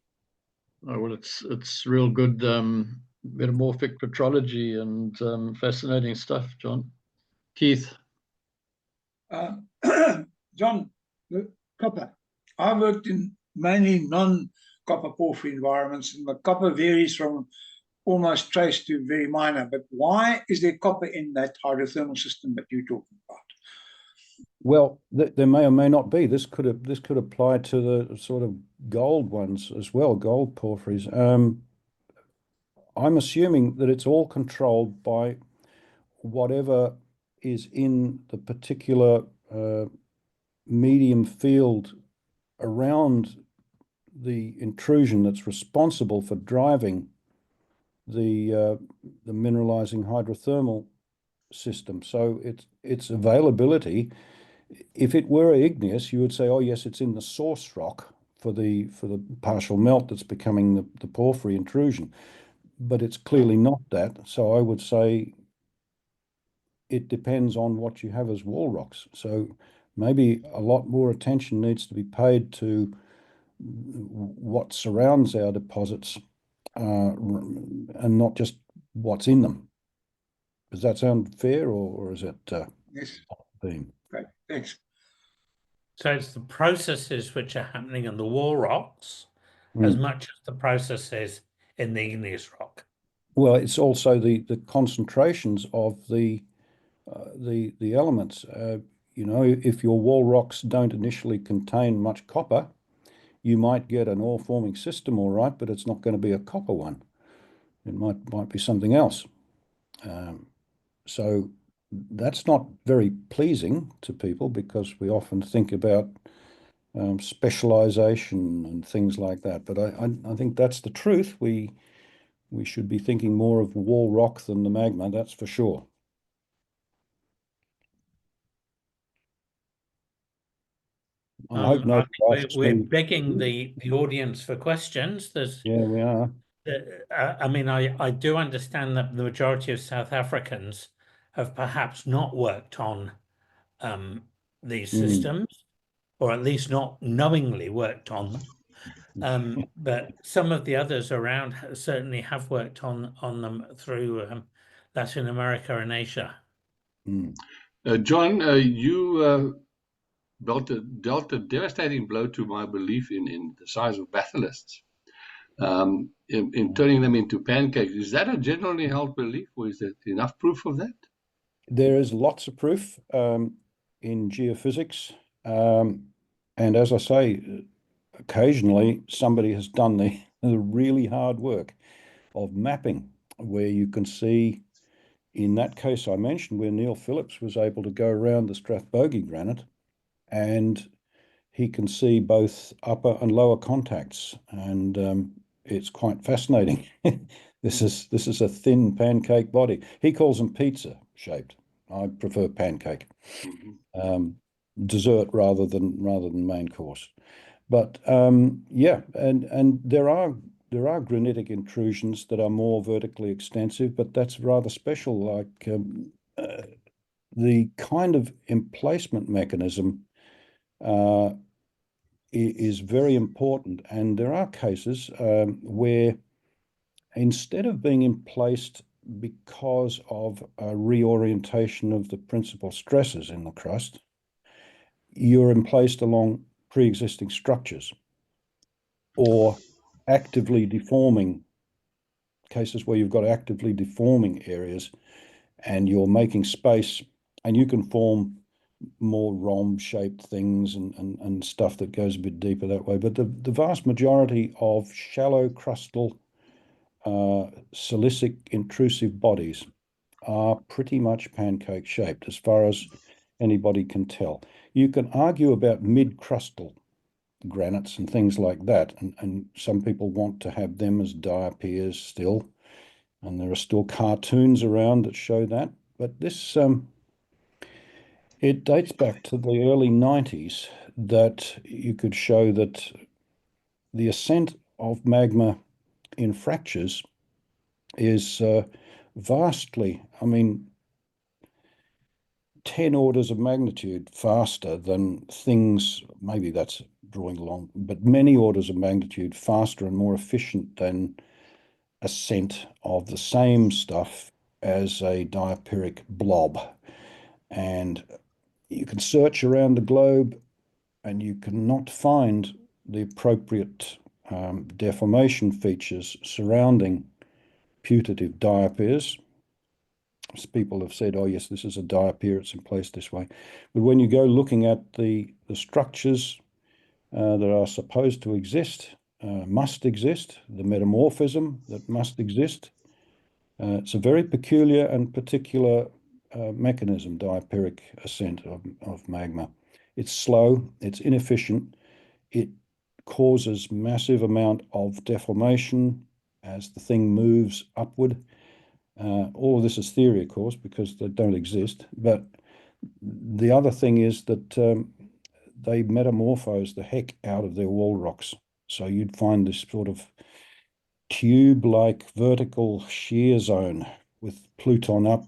Oh, well, it's real good metamorphic petrology and fascinating stuff, John. Keith. John, the copper. I worked in mainly non-copper porphyry environments, and the copper varies from almost trace to very minor. But why is there copper in that hydrothermal system that you're talking about? Well, there may or may not be. This could apply to the sort of gold ones as well, gold porphyries. I'm assuming that it's all controlled by whatever is in the particular medium field around the intrusion that's responsible for driving the mineralizing hydrothermal system. So its availability. If it were igneous, you would say, oh yes, it's in the source rock for the partial melt that's becoming the porphyry intrusion, but it's clearly not that. So I would say it depends on what you have as wall rocks. So maybe a lot more attention needs to be paid to what surrounds our deposits and not just what's in them. Does that sound fair, or is it Yes. theme? Okay. Thanks. So it's the processes which are happening in the wall rocks as much as the processes in the igneous rock. Well, it's also the concentrations of the elements. You know, if your wall rocks don't initially contain much copper, you might get an ore forming system, all right, but it's not going to be a copper one. It might be something else. So that's not very pleasing to people, because we often think about specialization and things like that. But I think that's the truth. We should be thinking more of wall rock than the magma, that's for sure. I hope I nobody think we're asks me. begging the audience for questions. Yeah, we are. I mean, I do understand that the majority of South Africans have perhaps not worked on these systems, or at least not knowingly worked on them. But some of the others around certainly have worked on them through Latin America and Asia. John, you dealt a devastating blow to my belief in the size of bathylists, in turning them into pancakes. Is that a generally held belief, or is there enough proof of that? There is lots of proof in geophysics. And as I say, occasionally somebody has done the really hard work of mapping, where you can see, in that case I mentioned, where Neil Phillips was able to go around the Strathbogie granite, and he can see both upper and lower contacts, and it's quite fascinating. This is a thin pancake body. He calls them pizza shaped. I prefer pancake. Dessert rather than main course. But yeah, and there are granitic intrusions that are more vertically extensive, but that's rather special. Like the kind of emplacement mechanism is very important, and there are cases where, instead of being emplaced because of a reorientation of the principal stresses in the crust, you're emplaced along pre-existing structures, or actively deforming cases where you've got actively deforming areas, and you're making space, and you can form more rhomb-shaped things and stuff that goes a bit deeper that way. But the vast majority of shallow crustal silicic intrusive bodies are pretty much pancake shaped, as far as anybody can tell. You can argue about mid-crustal granites and things like that, and some people want to have them as diapirs still, and there are still cartoons around that show that. But this it dates back to the early 90s that you could show that the ascent of magma in fractures is vastly, I mean, 10 orders of magnitude faster than things, maybe that's drawing long, but many orders of magnitude faster and more efficient than ascent of the same stuff as a diapiric blob. And you can search around the globe and you cannot find the appropriate deformation features surrounding putative diapirs. People have said, oh yes, this is a diapir, it's in place this way. But when you go looking at the structures that are supposed to exist, must exist, the metamorphism that must exist, it's a very peculiar and particular mechanism, diapiric ascent of magma. It's slow, it's inefficient, it causes massive amount of deformation as the thing moves upward. All of this is theory, of course, because they don't exist. But the other thing is that they metamorphose the heck out of their wall rocks. So you'd find this sort of tube-like vertical shear zone with Pluton up,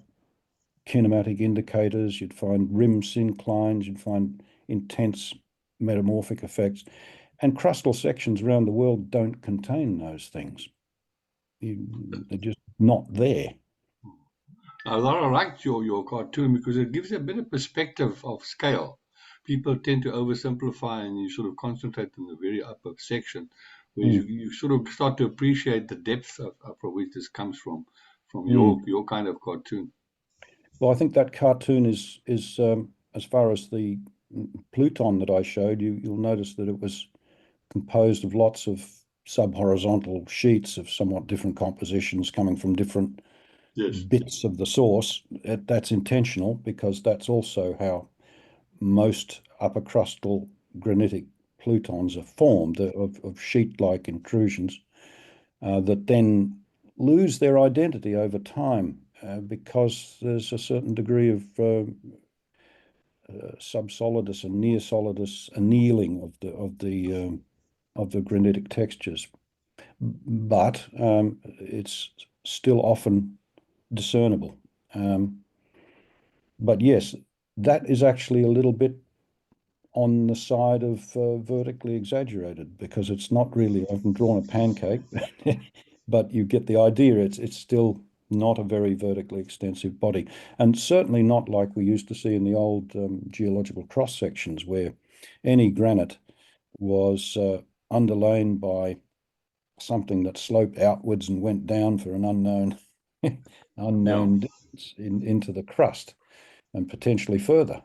kinematic indicators. You'd find rim synclines. You'd find intense metamorphic effects. And crustal sections around the world don't contain those things. they're just not there. I liked your cartoon because it gives a bit of perspective of scale. People tend to oversimplify and you sort of concentrate on the very upper section, where you sort of start to appreciate the depth from which this comes from your kind of cartoon. Well, I think that cartoon is as far as the Pluton that I showed you, you'll notice that it was composed of lots of sub-horizontal sheets of somewhat different compositions coming from different bits of the source. That's intentional because that's also how most upper crustal granitic plutons are formed, of sheet-like intrusions that then lose their identity over time because there's a certain degree of subsolidus and near-solidus annealing of the granitic textures. But it's still often discernible. But yes, that is actually a little bit on the side of vertically exaggerated because it's not really, I haven't drawn a pancake, but you get the idea. It's still not a very vertically extensive body, and certainly not like we used to see in the old geological cross sections where any granite was underlain by something that sloped outwards and went down for an unknown distance into the crust and potentially further.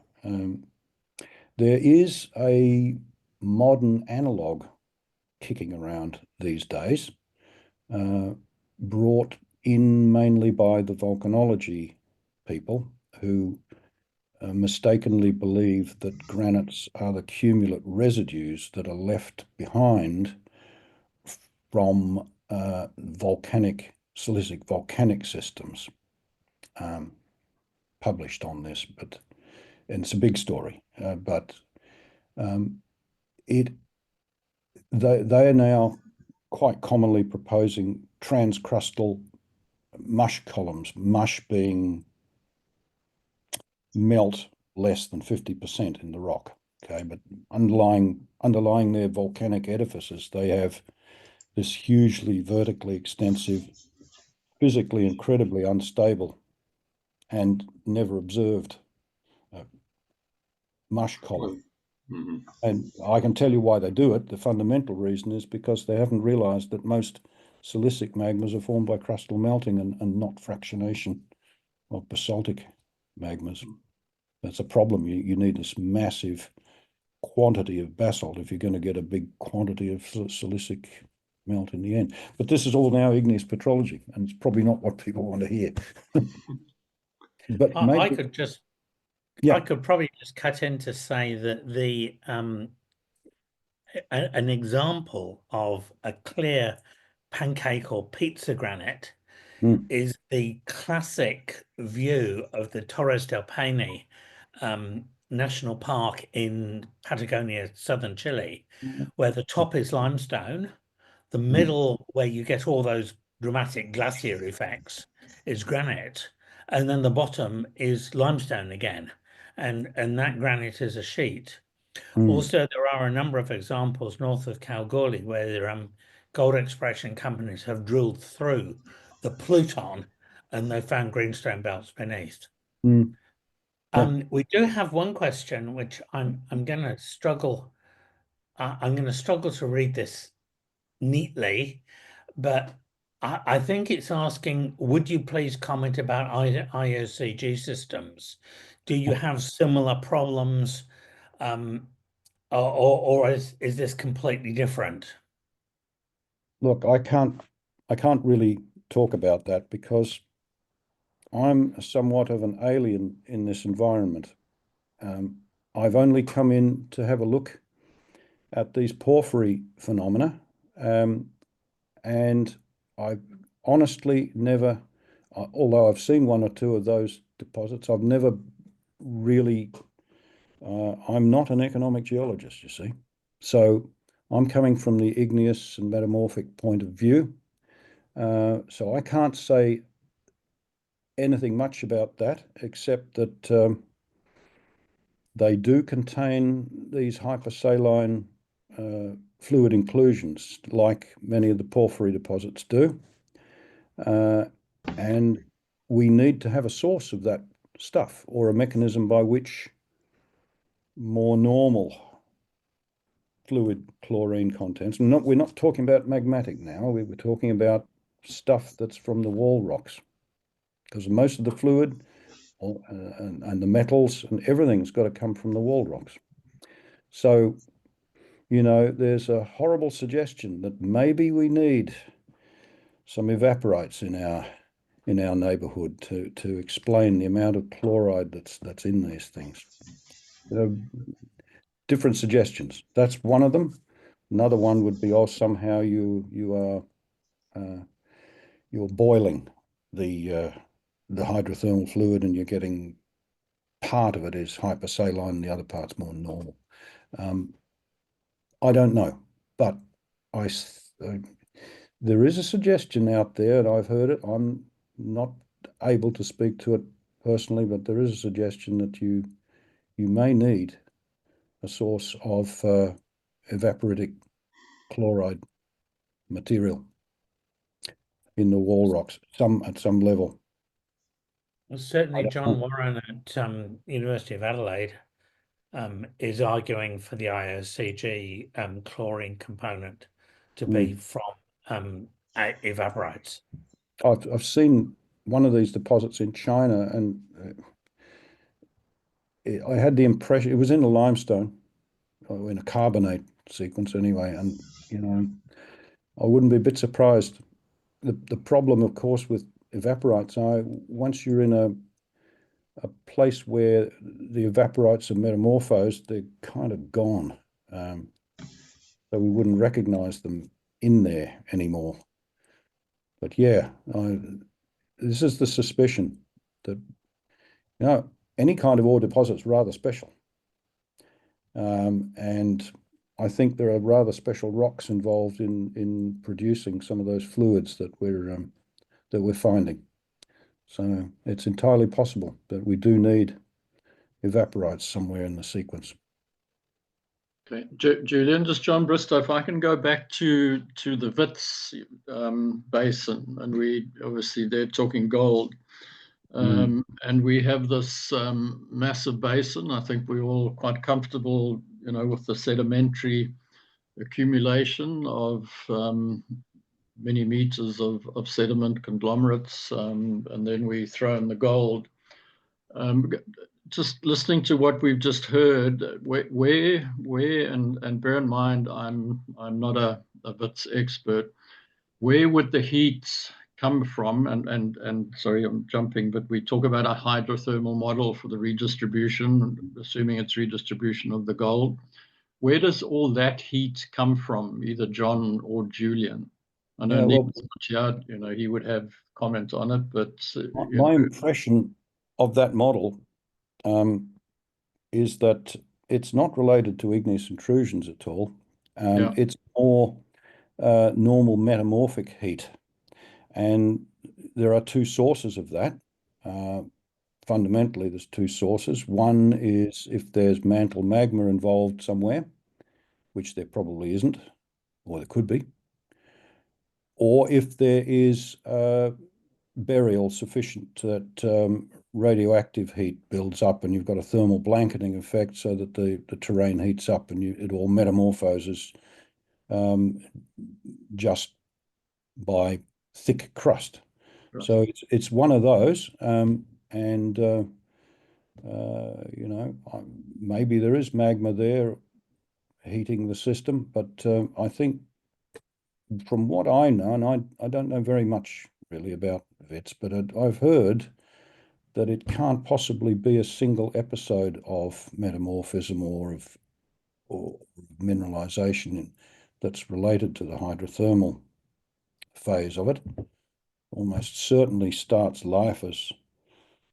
There is a modern analog kicking around these days, brought in mainly by the volcanology people who mistakenly believe that granites are the cumulate residues that are left behind from silicic volcanic systems. Published on this, and it's a big story, but they are now quite commonly proposing transcrustal mush columns, mush being melt less than 50% in the rock. Okay, but underlying their volcanic edifices, they have this hugely vertically extensive, physically incredibly unstable, and never observed mush column. And I can tell you why they do it. The fundamental reason is because they haven't realized that most silicic magmas are formed by crustal melting and not fractionation of basaltic magmas. That's a problem. You need this massive quantity of basalt if you're going to get a big quantity of silicic melt in the end. But this is all now igneous petrology, and it's probably not what people want to hear. But maybe, I could probably just cut in to say that the an example of a clear pancake or pizza granite is the classic view of the Torres del Paine National Park in Patagonia, southern Chile, where the top is limestone, the middle, where you get all those dramatic glacier effects, is granite, and then the bottom is limestone again, and that granite is a sheet. Also, there are a number of examples north of Kalgoorlie where gold exploration companies have drilled through the Pluton and they found greenstone belts beneath. We do have one question which I'm going to struggle. I'm going to struggle to read this neatly, but I think it's asking, would you please comment about IOCG systems? Do you have similar problems, or is this completely different? Look, I can't really talk about that because I'm somewhat of an alien in this environment. I've only come in to have a look at these porphyry phenomena, and I've honestly never, although I've seen one or two of those deposits, I've never really, I'm not an economic geologist, you see. So I'm coming from the igneous and metamorphic point of view. So I can't say anything much about that, except that they do contain these hypersaline fluid inclusions, like many of the porphyry deposits do. and we need to have a source of that stuff, or a mechanism by which more normal fluid chlorine contents. We're not talking about magmatic now. We were talking about stuff that's from the wall rocks, because most of the fluid and the metals and everything's got to come from the wall rocks. So, you know, there's a horrible suggestion that maybe we need some evaporites in our neighborhood to explain the amount of chloride that's in these things. Different suggestions. That's one of them. Another one would be, oh, somehow you're boiling the hydrothermal fluid, and you're getting part of it is hypersaline and the other part's more normal. I don't know, but there is a suggestion out there, and I've heard it. I'm not able to speak to it personally, but there is a suggestion that you may need a source of evaporitic chloride material in the wall rocks, at some level. Well, certainly John Warren at University of Adelaide is arguing for the IOCG chlorine component to be from evaporites. I've seen one of these deposits in China, and I had the impression it was in a limestone, or in a carbonate sequence anyway, and you know, I wouldn't be a bit surprised. The problem, of course, with evaporites are once you're in a place where the evaporites are metamorphosed, they're kind of gone. So we wouldn't recognize them in there anymore. But yeah, this is the suspicion that, you know, any kind of ore deposit is rather special. And I think there are rather special rocks involved in producing some of those fluids that we're finding. So it's entirely possible that we do need evaporites somewhere in the sequence. Okay, Julian, just John Bristow, if I can go back to the Wits basin, and we obviously they're talking gold, and we have this massive basin. I think we're all quite comfortable, you know, with the sedimentary accumulation of many meters of sediment conglomerates, and then we throw in the gold. Just listening to what we've just heard, where, and bear in mind, I'm not a Wits expert. Where would the heat come from? And sorry, I'm jumping, but we talk about a hydrothermal model for the redistribution, assuming it's redistribution of the gold. Where does all that heat come from, either John or Julian? I know you know, he would have comment on it, but my impression of that model is that it's not related to igneous intrusions at all. It's more normal metamorphic heat, and there are two sources of that. Fundamentally, there's two sources. One is if there's mantle magma involved somewhere, which there probably isn't, or there could be, or if there is burial sufficient that radioactive heat builds up and you've got a thermal blanketing effect so that the terrain heats up and it all metamorphoses just by thick crust. So it's one of those, and you know, maybe there is magma there heating the system, but I think from what I know, and I don't know very much really about Wits, but I've heard that it can't possibly be a single episode of metamorphism or mineralization that's related to the hydrothermal phase of it. Almost certainly starts life as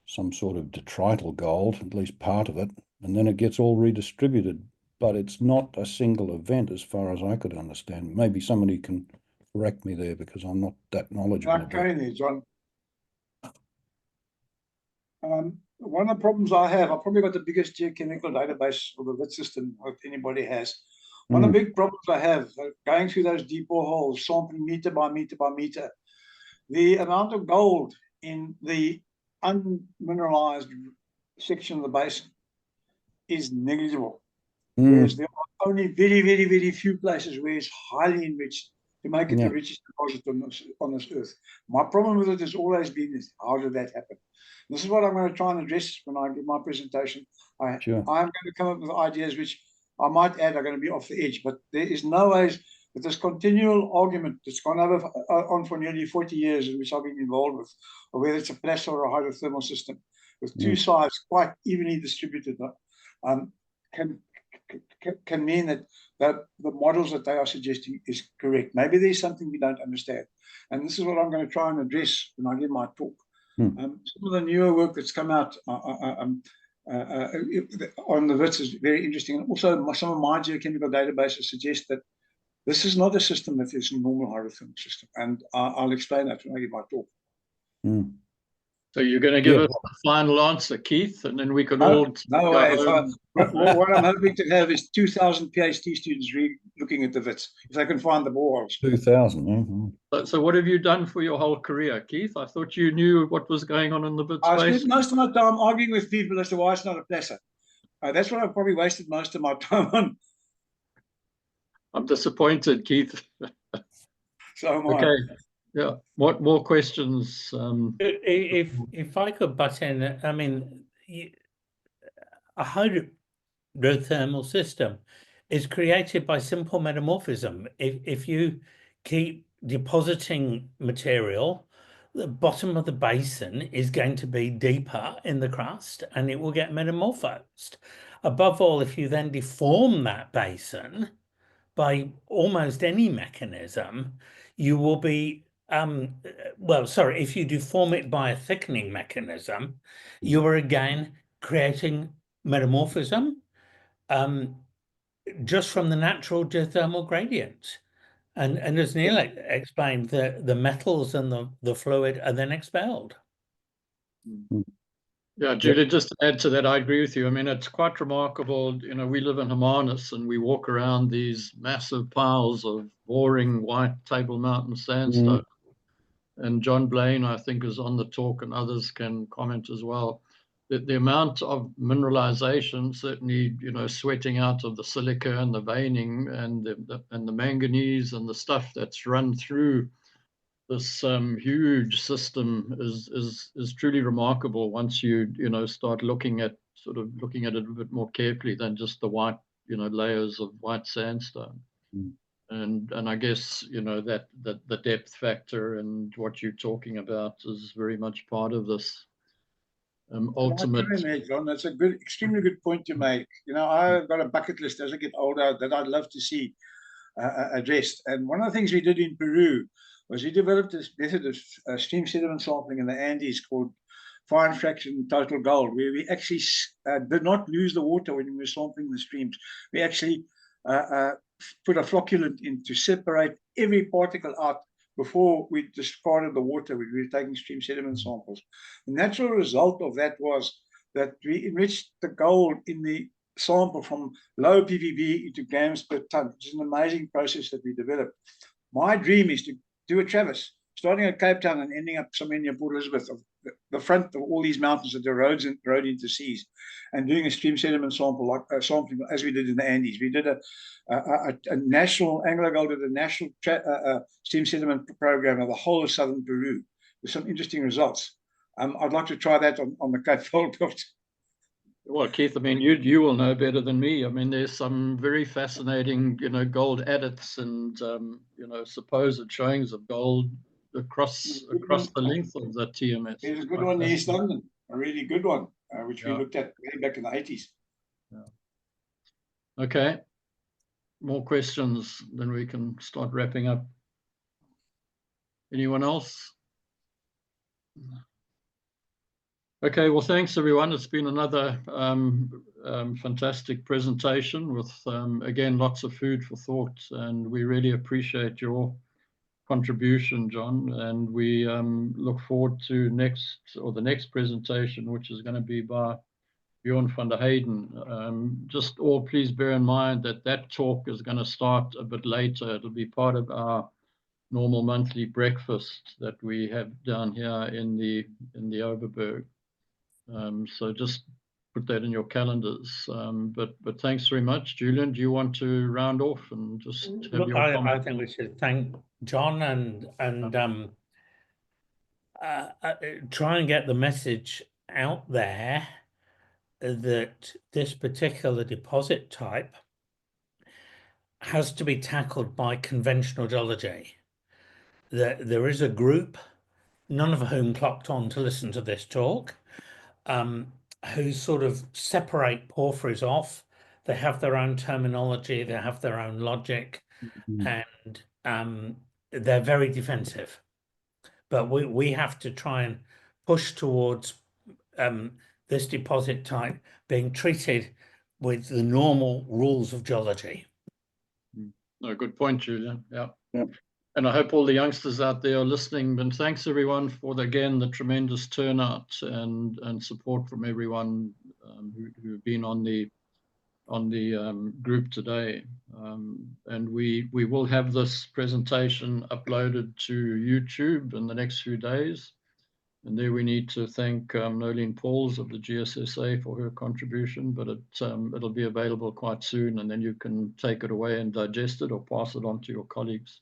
some sort of detrital gold, at least part of it, and then it gets all redistributed. But it's not a single event as far as I could understand. Maybe somebody can correct me there because I'm not that knowledgeable. Okay, John. One of the problems I have, I've probably got the biggest geochemical database for the Wits system that anybody has. One of the big problems I have, going through those deep boreholes, sampling meter by meter by meter, the amount of gold in the unmineralized section of the basin is negligible. Whereas there are only very few places where it's highly enriched to make it the richest deposit on this earth. My problem with it has always been is how did that happen? This is what I'm going to try and address when I give my presentation. I'm going to come up with ideas which I might add are going to be off the edge, but there is no ways that this continual argument that's gone on for nearly 40 years in which I've been involved with, or whether it's a placer or a hydrothermal system, with two sides quite evenly distributed, can mean that the models that they are suggesting is correct. Maybe there's something we don't understand. And this is what I'm going to try and address when I give my talk. Some of the newer work that's come out on the WITS is very interesting. And also some of my geochemical databases suggest that this is not a system that is a normal hydrothermal system. And I'll explain that when I give my talk. So you're going to give us a final answer, Keith, and then we can all... No way. What I'm hoping to have is 2,000 PhD students looking at the WITS, if they can find the boreholes. 2,000, So what have you done for your whole career, Keith? I thought you knew what was going on in the WITS I space. spent most of my time arguing with people as to why it's not a placer. That's what I've probably wasted most of my time on. I'm disappointed, Keith. So am I. Okay. Yeah. What more questions? If I could butt in, I mean, a hydrothermal system is created by simple metamorphism. If you keep depositing material, the bottom of the basin is going to be deeper in the crust and it will get metamorphosed. Above all, if you then deform that basin by almost any mechanism, you will be if you deform it by a thickening mechanism, you are again creating metamorphism just from the natural geothermal gradient. And as Neil explained, the metals and the fluid are then expelled. Yeah, Julie, just to add to that, I agree with you. I mean, it's quite remarkable. You know, we live in Hermanus and we walk around these massive piles of boring white Table Mountain sandstone. And John Blaine, I think, is on the talk, and others can comment as well. The amount of mineralization, certainly, you know, sweating out of the silica and the veining and the manganese and the stuff that's run through this huge system is truly remarkable once you start looking at it a bit more carefully than just the white layers of white sandstone. And I guess that the depth factor and what you're talking about is very much part of this ultimate. John, that's a extremely good point to make. I've got a bucket list as I get older that I'd love to see addressed. And one of the things we did in Peru was we developed this method of stream sediment sampling in the Andes called fine fraction total gold, where we actually did not lose the water when we were sampling the streams. We actually put a flocculant in to separate every particle out before we discarded the water when we were taking stream sediment samples. The natural result of that was that we enriched the gold in the sample from low ppb into grams per ton, which is an amazing process that we developed. My dream is to do a traverse, starting at Cape Town and ending up somewhere near Port Elizabeth, of the front of all these mountains that erode into seas, and doing a stream sediment sampling as we did in the Andes. We did a national, AngloGold did a national stream sediment program of the whole of southern Peru with some interesting results. I'd like to try that on the Cape Fold Belt. Well, Keith, I mean, you will know better than me. I mean, there's some very fascinating, gold adits and, supposed showings of gold across the length of the TMS. There's a good one in East London, a really good one, which we looked at way back in the 80s. Yeah. Okay. More questions, then we can start wrapping up. Anyone else? Okay, well, thanks everyone. It's been another fantastic presentation with, again, lots of food for thought, and we really appreciate your contribution, John, and we look forward to the next presentation, which is going to be by Bjorn van der Heyden. Just all please bear in mind that talk is going to start a bit later. It'll be part of our normal monthly breakfast that we have down here in the Overberg. So just put that in your calendars. But thanks very much. Julian, do you want to round off and just have Look, your I comment? think we should thank John and try and get the message out there that this particular deposit type has to be tackled by conventional geology. There is a group, none of whom clocked on to listen to this talk, who sort of separate porphyries off. They have their own terminology, they have their own logic, and they're very defensive. But we have to try and push towards this deposit type being treated with the normal rules of geology. No, good point, Julian. Yeah. Yep. And I hope all the youngsters out there are listening. And thanks everyone for again the tremendous turnout and support from everyone who've been on the group today. And we will have this presentation uploaded to YouTube in the next few days. And there we need to thank Nolene Pauls of the GSSA for her contribution, but it'll be available quite soon, and then you can take it away and digest it or pass it on to your colleagues.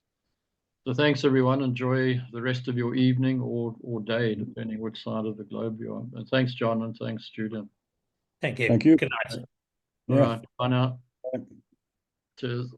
So thanks everyone. Enjoy the rest of your evening or day, depending which side of the globe you are. And thanks, John, and thanks, Julian. Thank you. Thank you. Good night. All right. Bye now. Bye. Cheers.